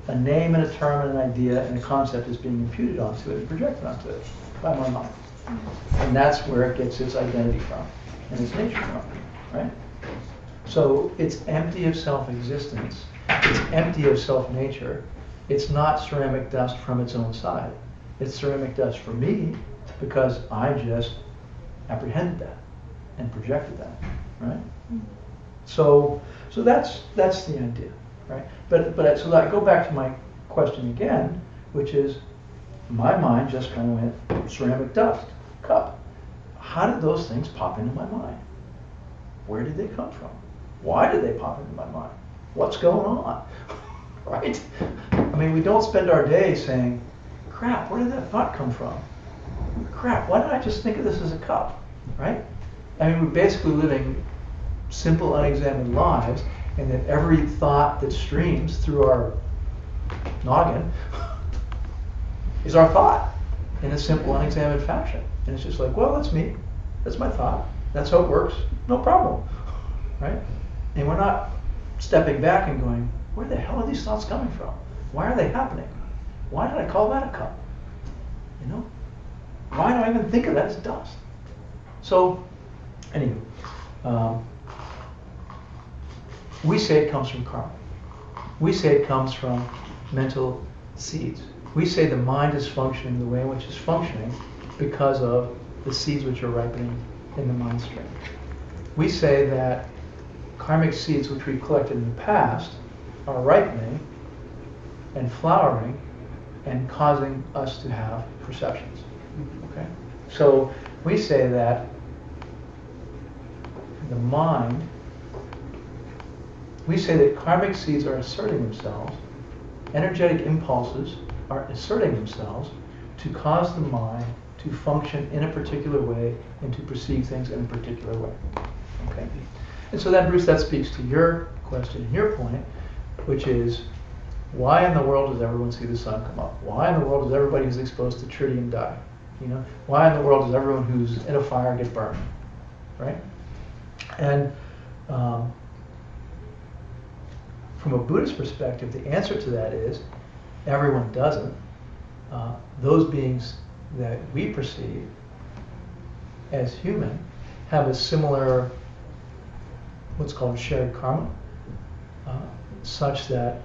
A name and a term and an idea and a concept is being imputed onto it and projected onto it by my mind. And that's where it gets its identity from and its nature from, right? So it's empty of self-existence. It's empty of self-nature. It's not ceramic dust from its own side. It's ceramic dust for me because I just apprehended that and projected that, right? So that's the idea, right? But so I go back to my question again, which is my mind just kind of went ceramic dust, cup. How did those things pop into my mind? Where did they come from? Why did they pop into my mind? What's going on? Right? I mean, we don't spend our day saying, crap, where did that thought come from? Crap, why did I just think of this as a cup? Right? I mean, we're basically living simple, unexamined lives, and that every thought that streams through our noggin is our thought in a simple, unexamined fashion. And it's just like, well, that's me. That's my thought. That's how it works. No problem. Right? And we're not stepping back and going, where the hell are these thoughts coming from? Why are they happening? Why did I call that a cup? You know? Why do I even think of that as dust? So, anyway, we say it comes from karma. We say it comes from mental seeds. We say the mind is functioning the way in which it's functioning because of the seeds which are ripening in the mind stream. We say that karmic seeds which we collected in the past are ripening and flowering and causing us to have perceptions. Okay? So we say that the mind, we say that karmic seeds are asserting themselves, energetic impulses are asserting themselves to cause the mind to function in a particular way and to perceive things in a particular way. Okay? And so then, Bruce, that speaks to your question and your point, which is, why in the world does everyone see the sun come up? Why in the world does everybody who's exposed to tritium die? You know, why in the world does everyone who's in a fire get burned? Right? And from a Buddhist perspective, the answer to that is everyone doesn't. Those beings that we perceive as human have a similar, what's called shared karma, such that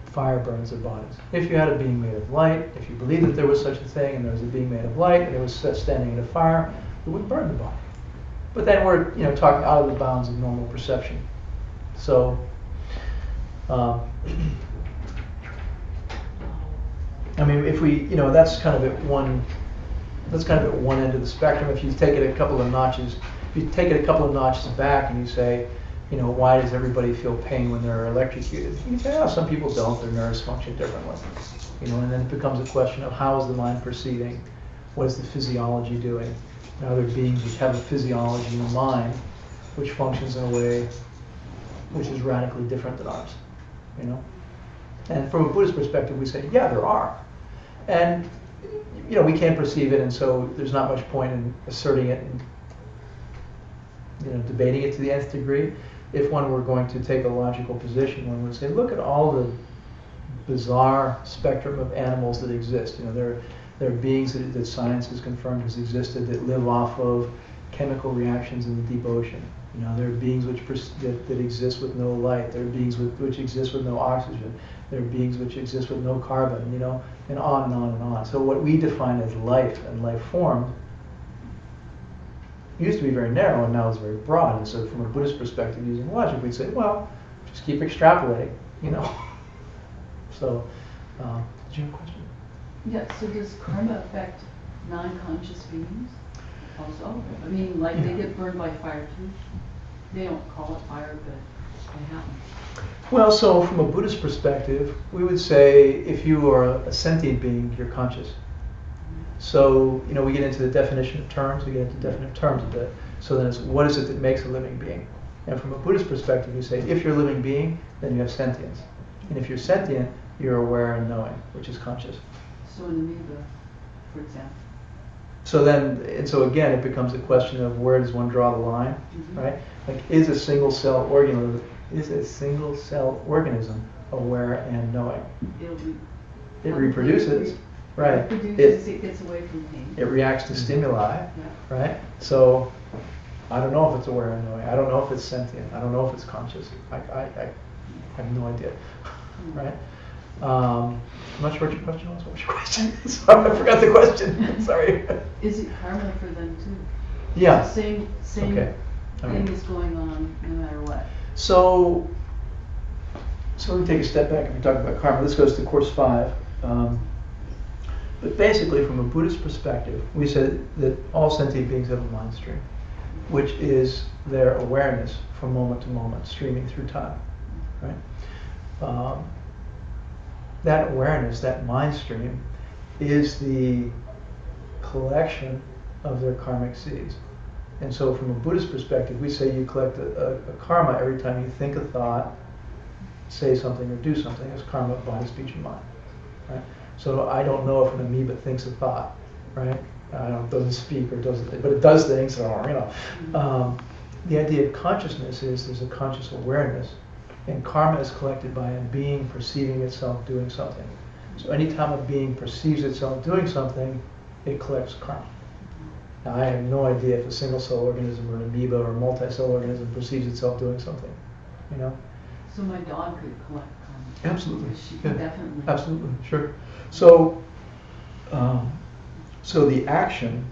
fire burns their bodies. If you had a being made of light, if you believed that there was such a thing and there was a being made of light and it was standing in a fire, it would burn the body. But then we're, talking out of the bounds of normal perception. So, I mean, if we, that's kind of at one end of the spectrum. If you take it a couple of notches, back and you say, why does everybody feel pain when they're electrocuted? You can say, oh, some people don't, their nerves function differently. And then it becomes a question of how is the mind perceiving? What is the physiology doing? And other beings which have a physiology in the mind which functions in a way which is radically different than ours. And from a Buddhist perspective, we say, yeah, there are. And, we can't perceive it, and so there's not much point in asserting it and, debating it to the nth degree. If one were going to take a logical position, one would say, look at all the bizarre spectrum of animals that exist. There are beings that science has confirmed has existed that live off of chemical reactions in the deep ocean. There are beings that exist with no light. There are beings which exist with no oxygen. There are beings which exist with no carbon, and on and on and on. So what we define as life and life form used to be very narrow and now is very broad. And so from a Buddhist perspective, using logic, we'd say, well, just keep extrapolating, So, did you have a question? Yeah, so does karma affect non-conscious beings also? I mean, like they get burned by fire too? They don't call it fire, but they happen. Well, so from a Buddhist perspective, we would say if you are a sentient being, you're conscious. So, we get into the definition of terms, we get into definite terms a bit. So then it's, what is it that makes a living being? And from a Buddhist perspective, we say, if you're a living being, then you have sentience. And if you're sentient, you're aware and knowing, which is conscious. So an amoeba, for example. So again, it becomes a question of where does one draw the line, right? Like, is a single cell organism aware and knowing? It reproduces, right? It gets away from pain. It reacts to stimuli, right? So I don't know if it's aware and knowing. I don't know if it's sentient. I don't know if it's conscious. I have no idea, right? I'm not sure what your question was. What was your question? Sorry, I forgot the question. Sorry. Is it karma for them too? Yeah. Same Okay. thing is going on no matter what. So we take a step back and we talk about karma. This goes to course 5. But basically, from a Buddhist perspective, we said that all sentient beings have a mind stream, which is their awareness from moment to moment, streaming through time, right? That awareness, that mind stream, is the collection of their karmic seeds. And so from a Buddhist perspective, we say you collect a karma every time you think a thought, say something, or do something. It's karma of body, speech, and mind, right? So I don't know if an amoeba thinks a thought, right? Doesn't speak or doesn't, but it does things, or, The idea of consciousness is there's a conscious awareness, and karma is collected by a being perceiving itself doing something. So anytime a being perceives itself doing something, it collects karma. Now, I have no idea if a single-cell organism or an amoeba or a multi-cell organism perceives itself doing something, So my dog could collect karma. Absolutely. She could Yeah. definitely. Absolutely, sure. So, so the action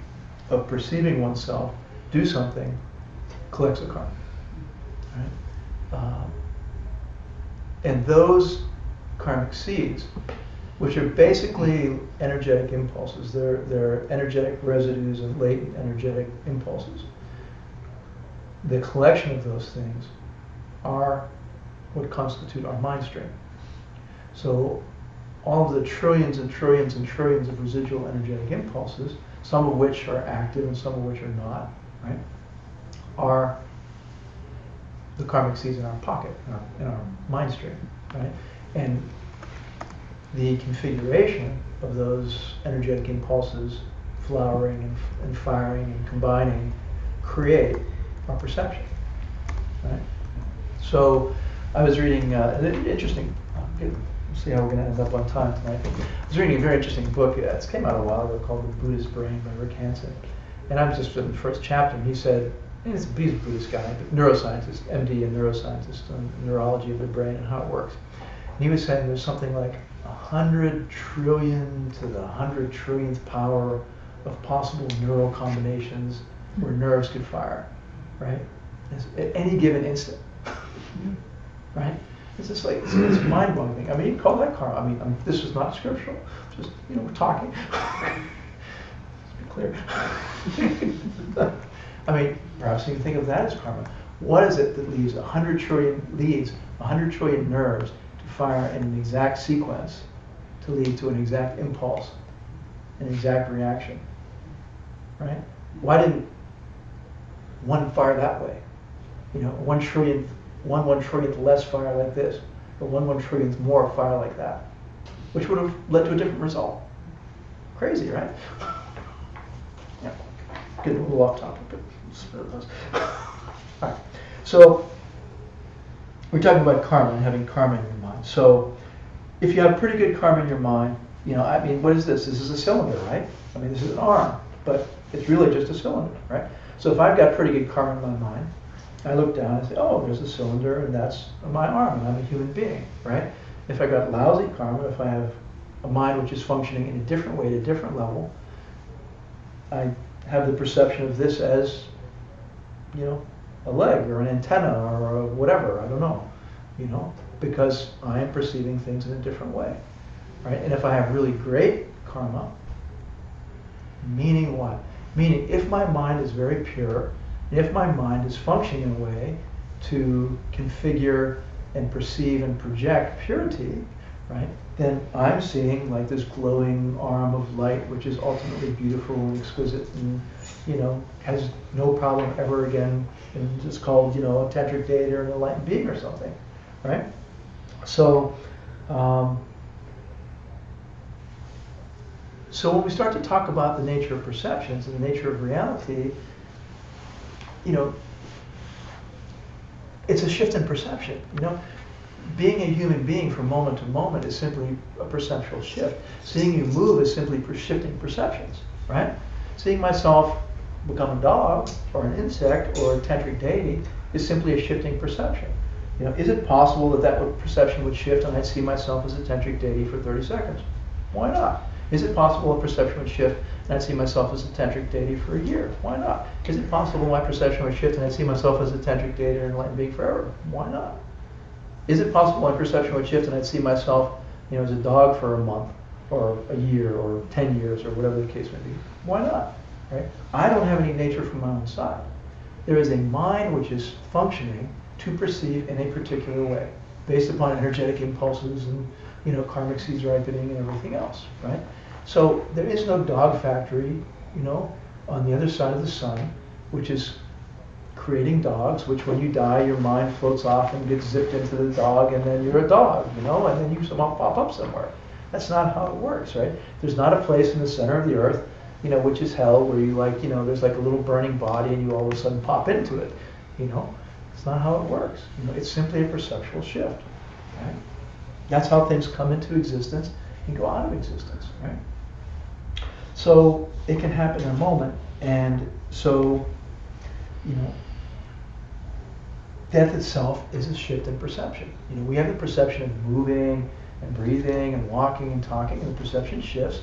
of perceiving oneself do something collects a karma. Right? And those karmic seeds, which are basically energetic impulses, they're energetic residues of latent energetic impulses. The collection of those things are what constitute our mind stream. So all of the trillions and trillions and trillions of residual energetic impulses, some of which are active and some of which are not, right, are the karmic seeds in our pocket, in our mind stream, right? And the configuration of those energetic impulses flowering and firing and combining create our perception, right? So I was reading an interesting, see how we're going to end up on time tonight. I was reading a very interesting book. It came out a while ago called The Buddhist Brain by Rick Hansen. And I was just in the first chapter, and he said, and he's a Buddhist guy, but neuroscientist, MD and neuroscientist on neurology of the brain and how it works. And he was saying there's something like 100 trillion to the 100 trillionth power of possible neural combinations where nerves could fire, right? At any given instant, right? It's just like, it's mind-boggling. I mean, you can call that karma. I mean, this is not scriptural. Just, we're talking. Let's be clear. I mean, perhaps you can think of that as karma. What is it that leads 100 trillion nerves to fire in an exact sequence to lead to an exact impulse, an exact reaction, right? Why didn't one fire that way? 1 trillionth less fire like this, or 1 trillionth more fire like that, which would have led to a different result. Crazy, right? Yeah. Getting a little off topic, but spare those. All right. So we're talking about karma and having karma in your mind. So if you have pretty good karma in your mind, I mean, what is this? This is a cylinder, right? I mean, this is an arm, but it's really just a cylinder, right? So if I've got pretty good karma in my mind, I look down and say, oh, there's a cylinder, and that's my arm, and I'm a human being, right? If I got lousy karma, if I have a mind which is functioning in a different way, at a different level, I have the perception of this as, a leg or an antenna or a whatever, I don't know, because I am perceiving things in a different way, right? And if I have really great karma, meaning what? Meaning if my mind is very pure, if my mind is functioning in a way to configure and perceive and project purity, right, then I'm seeing like this glowing arm of light, which is ultimately beautiful and exquisite and, has no problem ever again, and it's called, a tantric deity or an enlightened being or something, right? So, so when we start to talk about the nature of perceptions and the nature of reality, it's a shift in perception. Being a human being from moment to moment is simply a perceptual shift. Seeing you move is simply shifting perceptions, right? Seeing myself become a dog or an insect or a tantric deity is simply a shifting perception. Is it possible that perception would shift and I'd see myself as a tantric deity for 30 seconds? Why not? Is it possible a perception would shift and I'd see myself as a tantric deity for a year? Why not? Is it possible my perception would shift and I'd see myself as a tantric deity or an enlightened being forever? Why not? Is it possible my perception would shift and I'd see myself, as a dog for a month or a year or 10 years or whatever the case may be? Why not? Right? I don't have any nature from my own side. There is a mind which is functioning to perceive in a particular way, based upon energetic impulses and karmic seeds ripening and everything else, right? So there is no dog factory, on the other side of the sun, which is creating dogs, which when you die, your mind floats off and gets zipped into the dog, and then you're a dog, and then you somehow pop up somewhere. That's not how it works, right? There's not a place in the center of the earth, which is hell, where you there's like a little burning body and you all of a sudden pop into it, It's not how it works. It's simply a perceptual shift, right? That's how things come into existence and go out of existence, right? So it can happen in a moment, and so, death itself is a shift in perception. You know, we have the perception of moving and breathing and walking and talking, and the perception shifts.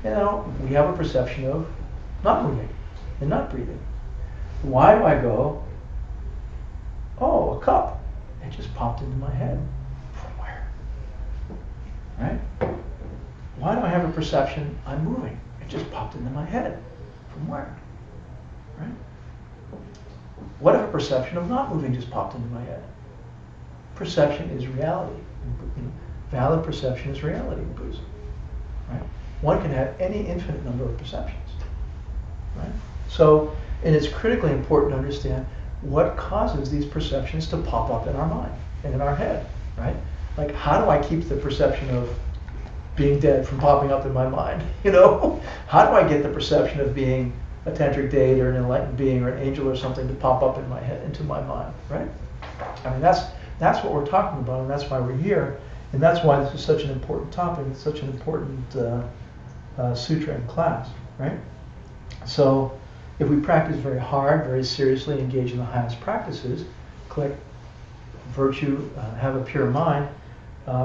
You know, we have a perception of not moving and not breathing. Why do I go, oh, a cup? It just popped into my head. From where? Right? Why do I have a perception I'm moving? It just popped into my head. From where? Right? What if a perception of not moving just popped into my head? Perception is reality. Valid perception is reality in Buddhism. Right? One can have any infinite number of perceptions. Right? So, and it's critically important to understand what causes these perceptions to pop up in our mind and in our head. Right? Like, how do I keep the perception of being dead from popping up in my mind? You know? How do I get the perception of being a tantric deity or an enlightened being or an angel or something to pop up in my head, into my mind, right? I mean, that's what we're talking about, and that's why we're here, and that's why this is such an important topic. It's such an important sutra in class, right? So, if we practice very hard, very seriously, engage in the highest practices, click virtue, have a pure mind,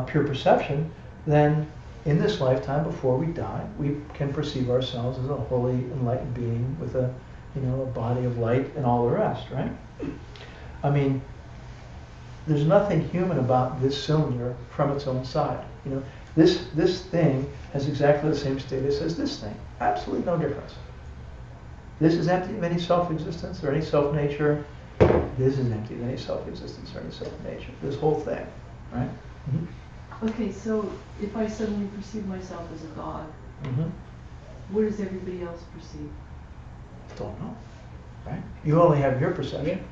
pure perception, then in this lifetime, before we die, we can perceive ourselves as a holy, enlightened being with a, you know, a body of light and all the rest, right? I mean, there's nothing human about this cylinder from its own side. You know, this thing has exactly the same status as this thing. Absolutely no difference. This is empty of any self-existence or any self-nature. This is empty of any self-existence or any self-nature. This whole thing, right? Mm-hmm. Okay, so if I suddenly perceive myself as a god, Mm-hmm. what does everybody else perceive? Don't know, right? You only have your perception,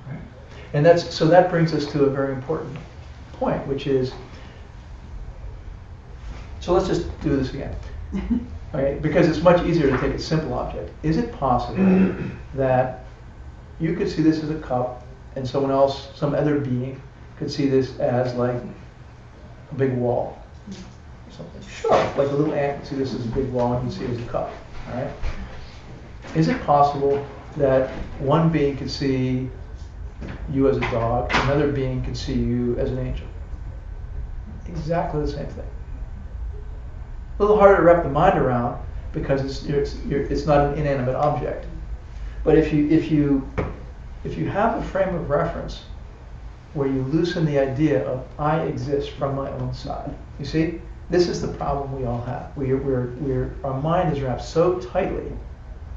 right? And so that brings us to a very important point, which is, so let's just do this again, right? Because it's much easier to take a simple object. Is it possible that you could see this as a cup, and someone else, some other being, could see this as like a big wall or something? Sure, like a little ant can see this as a big wall and can see it as a cup, all right? Is it possible that one being could see you as a dog, another being could see you as an angel? Exactly the same thing. A little harder to wrap the mind around because it's not an inanimate object. But if you have a frame of reference where you loosen the idea of I exist from my own side, you see, this is the problem we all have. Our mind is wrapped so tightly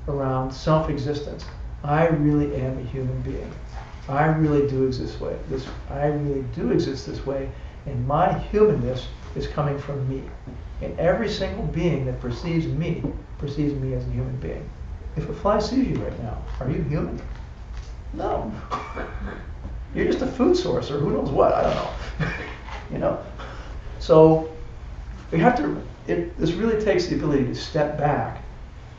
around self-existence. I really am a human being. I really do exist this way, and my humanness is coming from me. And every single being that perceives me as a human being. If a fly sees you right now, are you human? No. You're just a food source or who knows what, I don't know. You know? So we have to, this really takes the ability to step back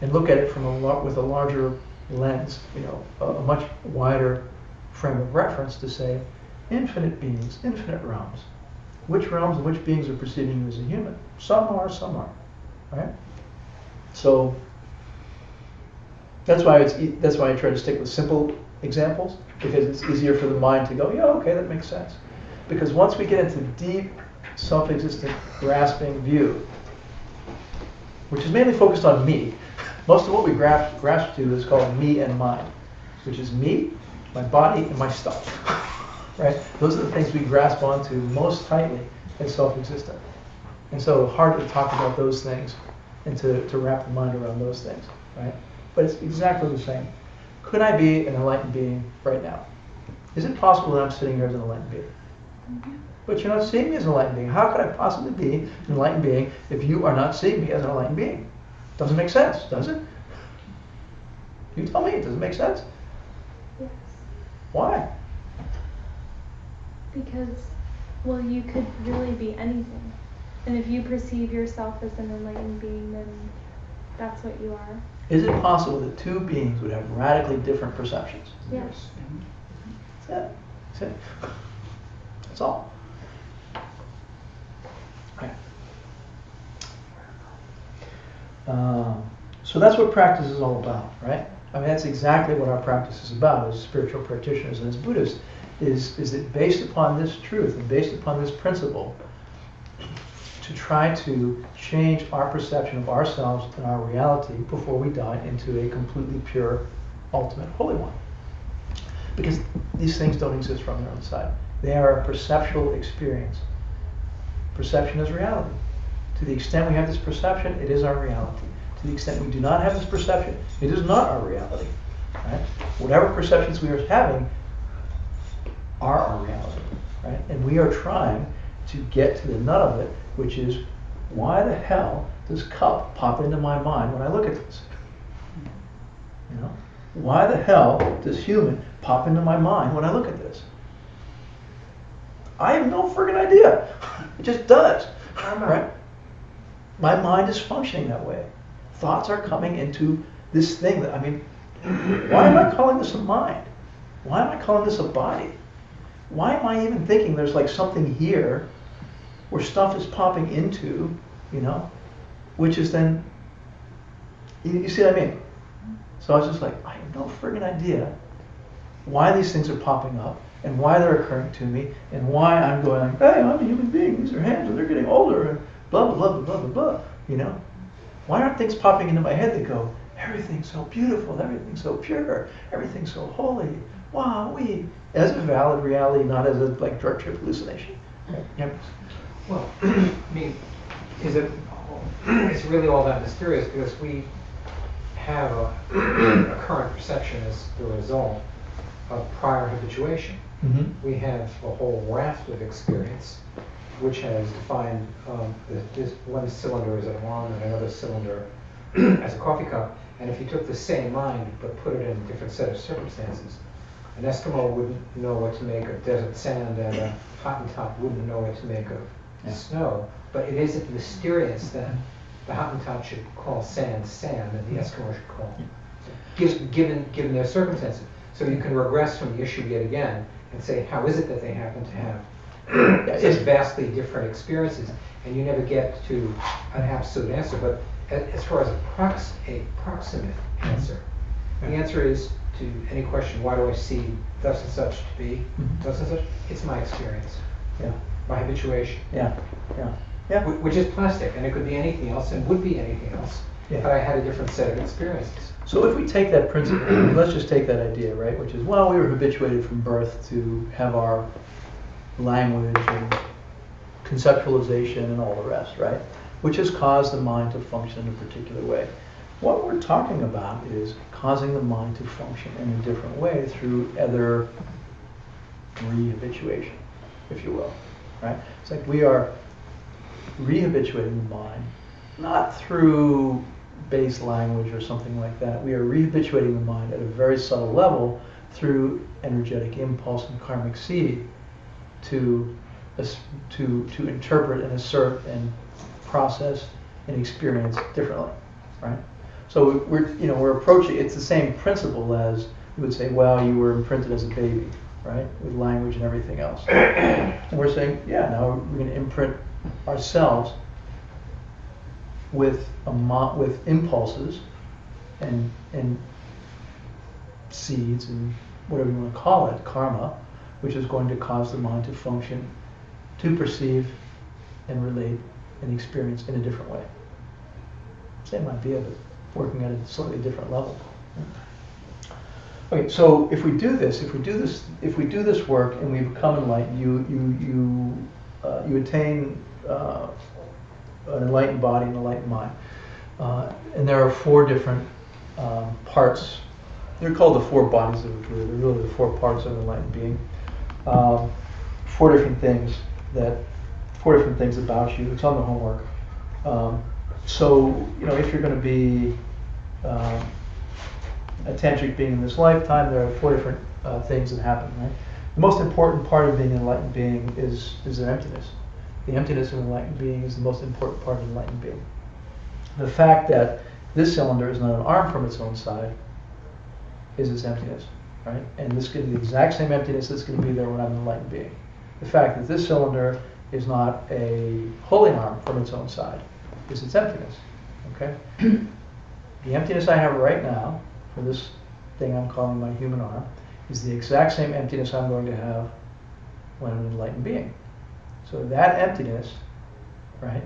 and look at it from with a larger lens, you know, a much wider frame of reference to say, infinite beings, infinite realms. Which realms and which beings are perceiving you as a human? Some are, right? So that's why I try to stick with simple examples, because it's easier for the mind to go, yeah, okay, that makes sense. Because once we get into deep, self-existent, grasping view, which is mainly focused on me, most of what we grasp to is called me and mine, which is me, my body, and my stuff. Right? Those are the things we grasp onto most tightly as self-existent. And so hard to talk about those things and to wrap the mind around those things. Right? But it's exactly the same. Could I be an enlightened being right now? Is it possible that I'm sitting here as an enlightened being? Mm-hmm. But you're not seeing me as an enlightened being. How could I possibly be an enlightened being if you are not seeing me as an enlightened being? Doesn't make sense, does it? You tell me, it doesn't make sense? Yes. Why? Because, well, you could really be anything. And if you perceive yourself as an enlightened being, then that's what you are. Is it possible that two beings would have radically different perceptions? Yes. That's it. That's it. That's all. Okay. So that's what practice is all about, right? I mean, that's exactly what our practice is about as spiritual practitioners and as Buddhists, is that based upon this truth and based upon this principle, to try to change our perception of ourselves and our reality before we die into a completely pure, ultimate holy one. Because these things don't exist from their own side. They are a perceptual experience. Perception is reality. To the extent we have this perception, it is our reality. To the extent we do not have this perception, it is not our reality. Right? Whatever perceptions we are having are our reality. Right? And we are trying to get to the nut of it, which is, why the hell does cup pop into my mind when I look at this? You know? Why the hell does human pop into my mind when I look at this? I have no friggin' idea. It just does. Right? My mind is functioning that way. Thoughts are coming into this thing that, I mean, why am I calling this a mind? Why am I calling this a body? Why am I even thinking there's like something here where stuff is popping into, you know, which is then, you see what I mean? So I was just like, I have no friggin' idea why these things are popping up and why they're occurring to me and why I'm going like, hey, I'm a human being, these are hands and they're getting older and blah, blah, blah, blah, blah, blah, you know? Why aren't things popping into my head that go, everything's so beautiful, everything's so pure, everything's so holy, wow, as a valid reality, not as a like drug trip hallucination. Right? Yep. Well, I mean, it's really all that mysterious because we have a current perception as the result of prior habituation. Mm-hmm. We have a whole raft of experience which has defined this one cylinder as an arm and another cylinder as a coffee cup. And if you took the same mind but put it in a different set of circumstances, an Eskimo wouldn't know what to make of desert sand and a Hottentot wouldn't know what to make of snow. But it isn't mysterious that the Hottentot should call sand sand and the Eskimo should call given their circumstances. So you can regress from the issue yet again and say, how is it that they happen to have such vastly different experiences? And you never get to an absolute answer. But as far as a proximate answer, the answer is to any question, why do I see thus and such to be thus and such? It's my experience. Yeah. My habituation. Yeah. Yeah. Yeah. Which is plastic, and it could be anything else and would be anything else if I had a different set of experiences. So if we take that principle, let's just take that idea, right, which is, well, we were habituated from birth to have our language and conceptualization and all the rest, right, which has caused the mind to function in a particular way. What we're talking about is causing the mind to function in a different way through other rehabituation, if you will, right? It's like we are rehabituating the mind, not through base language or something like that. We are rehabituating the mind at a very subtle level through energetic impulse and karmic seed to interpret and assert and process and experience differently, right? So we're approaching, it's the same principle as we would say, well, you were imprinted as a baby, right, with language and everything else. And we're saying, yeah, now we're going to imprint ourselves with impulses and seeds and whatever you want to call it, karma, which is going to cause the mind to function, to perceive and relate and experience in a different way. Same idea, but working at a slightly different level. Okay, so if we do this work and we become enlightened, you attain an enlightened body and enlightened mind. And there are four different parts. They're called the four bodies of the Buddha. They're really the four parts of an enlightened being. Four different things about you. It's on the homework. So, if you're going to be a tantric being in this lifetime, there are four different things that happen, right? The most important part of being an enlightened being is their emptiness. The emptiness of an enlightened being is the most important part of an enlightened being. The fact that this cylinder is not an arm from its own side is its emptiness, right? And this could be the exact same emptiness that's going to be there when I'm an enlightened being. The fact that this cylinder is not a holy arm from its own side is its emptiness, okay? The emptiness I have right now for this thing I'm calling my human arm is the exact same emptiness I'm going to have when I'm an enlightened being. So that emptiness, right,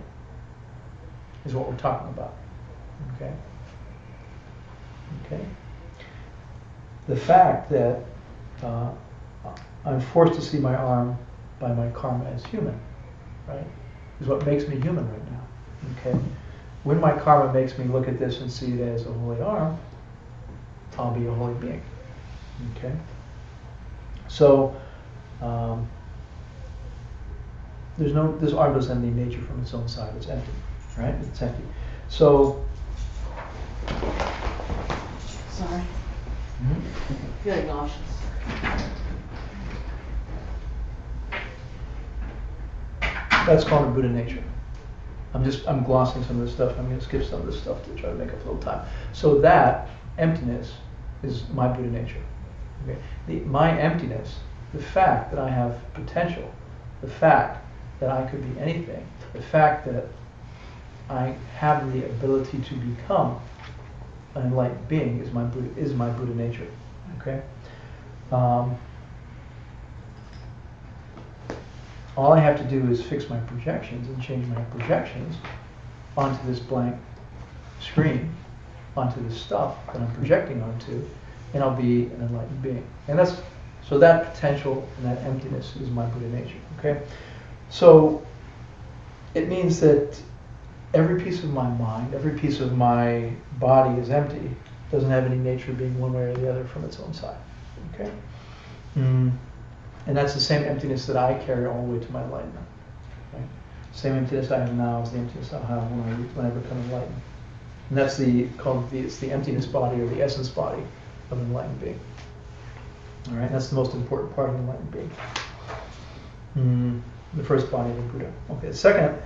is what we're talking about. Okay? Okay? The fact that I'm forced to see my arm by my karma as human, right, is what makes me human right now. Okay? When my karma makes me look at this and see it as a holy arm, I'll be a holy being. Okay? So, this arm doesn't have any nature from its own side. It's empty, right? It's empty. So, Sorry. Feeling nauseous. that's called a Buddha nature. I'm glossing some of this stuff. I'm going to skip some of this stuff to try to make up a little time. So that emptiness is my Buddha nature. Okay? My emptiness, the fact that I have potential, the fact that I could be anything, the fact that I have the ability to become an enlightened being is my Buddha nature. Okay. All I have to do is fix my projections and change my projections onto this blank screen, onto this stuff that I'm projecting onto, and I'll be an enlightened being. And so that potential and that emptiness is my Buddha nature. Okay? So it means that every piece of my mind, every piece of my body is empty, doesn't have any nature of being one way or the other from its own side. Okay? And that's the same emptiness that I carry all the way to my enlightenment. Right? Same emptiness I have now is the emptiness I'll have when I become enlightened. And that's it's the emptiness body or the essence body of an enlightened being. All right, that's the most important part of an enlightened being. The first body of a Buddha. Okay, the second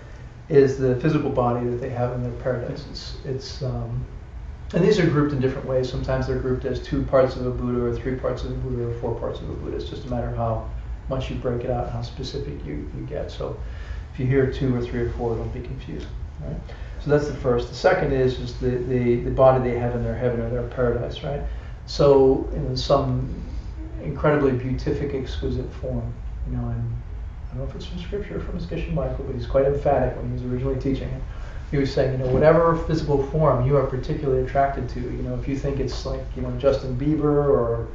is the physical body that they have in their paradise. And these are grouped in different ways. Sometimes they're grouped as 2 parts of a Buddha, or 3 parts of a Buddha, or 4 parts of a Buddha. It's just a matter of how much you break it out and how specific you get. So if you hear 2 or 3 or 4, don't be confused. Right? So that's the first. The second is the body they have in their heaven or their paradise. Right? So in some incredibly beatific, exquisite form, and I don't know if it's from scripture or from his Geshe Michael, but he's quite emphatic when he was originally teaching it. He was saying, whatever physical form you are particularly attracted to, if you think it's like, Justin Bieber or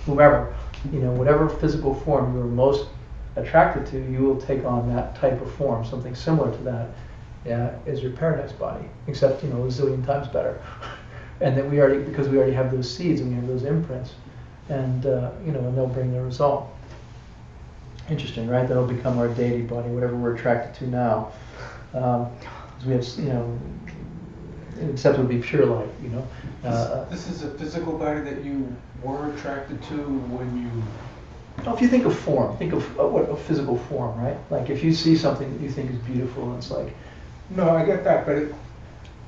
whomever, whatever physical form you are most attracted to, you will take on that type of form, something similar to that, as your paradise body, except, a zillion times better. And that because we already have those seeds and we have those imprints, and, and they'll bring the result. Interesting, right? That'll become our deity body, whatever we're attracted to now. We have, except it would be pure light, This is a physical body that you were attracted to when you... If you think of form, think of what a physical form, right? Like if you see something that you think is beautiful, and it's like... No, I get that, but...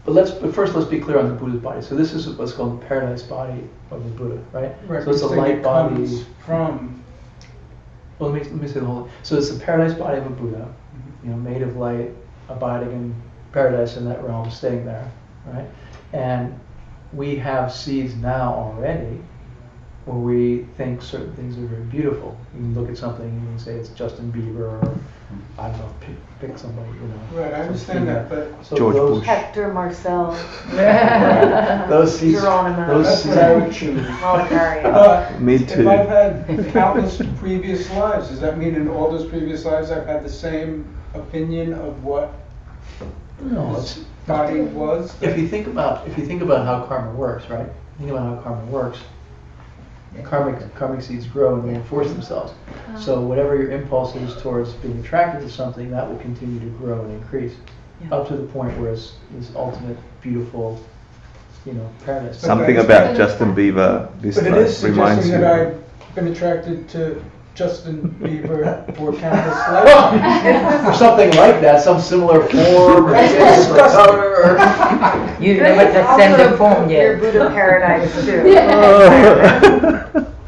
But first let's be clear on the Buddha's body. So this is what's called the paradise body of the Buddha, right? Right, so it's a light body. Comes from... Well, let me say the whole... So it's the paradise body of a Buddha, made of light, abiding in paradise in that realm, staying there, right? And we have seeds now already where we think certain things are very beautiful. You can look at something and you can say it's Justin Bieber, or I don't know, pick somebody, Right, I understand that, but... So George Bush. Hector, Marcel, those seeds, Geronimo. those seeds, I would choose. Me If too. I've had countless previous lives, does that mean in all those previous lives I've had the same opinion of what no, this body was? if you think about how karma works, right? Think about how karma works. Karmic seeds grow and reinforce themselves. So whatever your impulse is towards being attracted to something, that will continue to grow and increase, up to the point where it's this ultimate, beautiful, paradise. Something about Justin Bieber this But it is reminds suggesting you. that I've been attracted to Justin Bieber for countless lives. Or something like that, some similar form, or That's taste, or color. You know what the sender form Your yet. Buddha paradise too.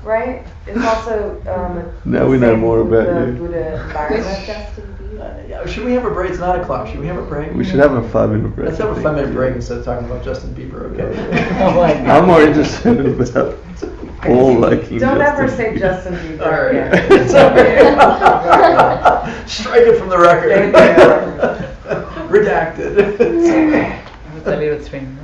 Right? It's also Now we know same more about the you. Buddha environment. Justin Bieber. Should we have a break? It's 9 o'clock. Should we have a break? We should have a 5-minute break. Let's have I a think. 5-minute break instead of talking about Justin Bieber, okay? Oh my God. I'm more interested about all like Don't ever Justin say Bieber. Justin Bieber Alright. again. Sorry. Strike it from the record. Thank you. Redacted. I'll tell you what's been.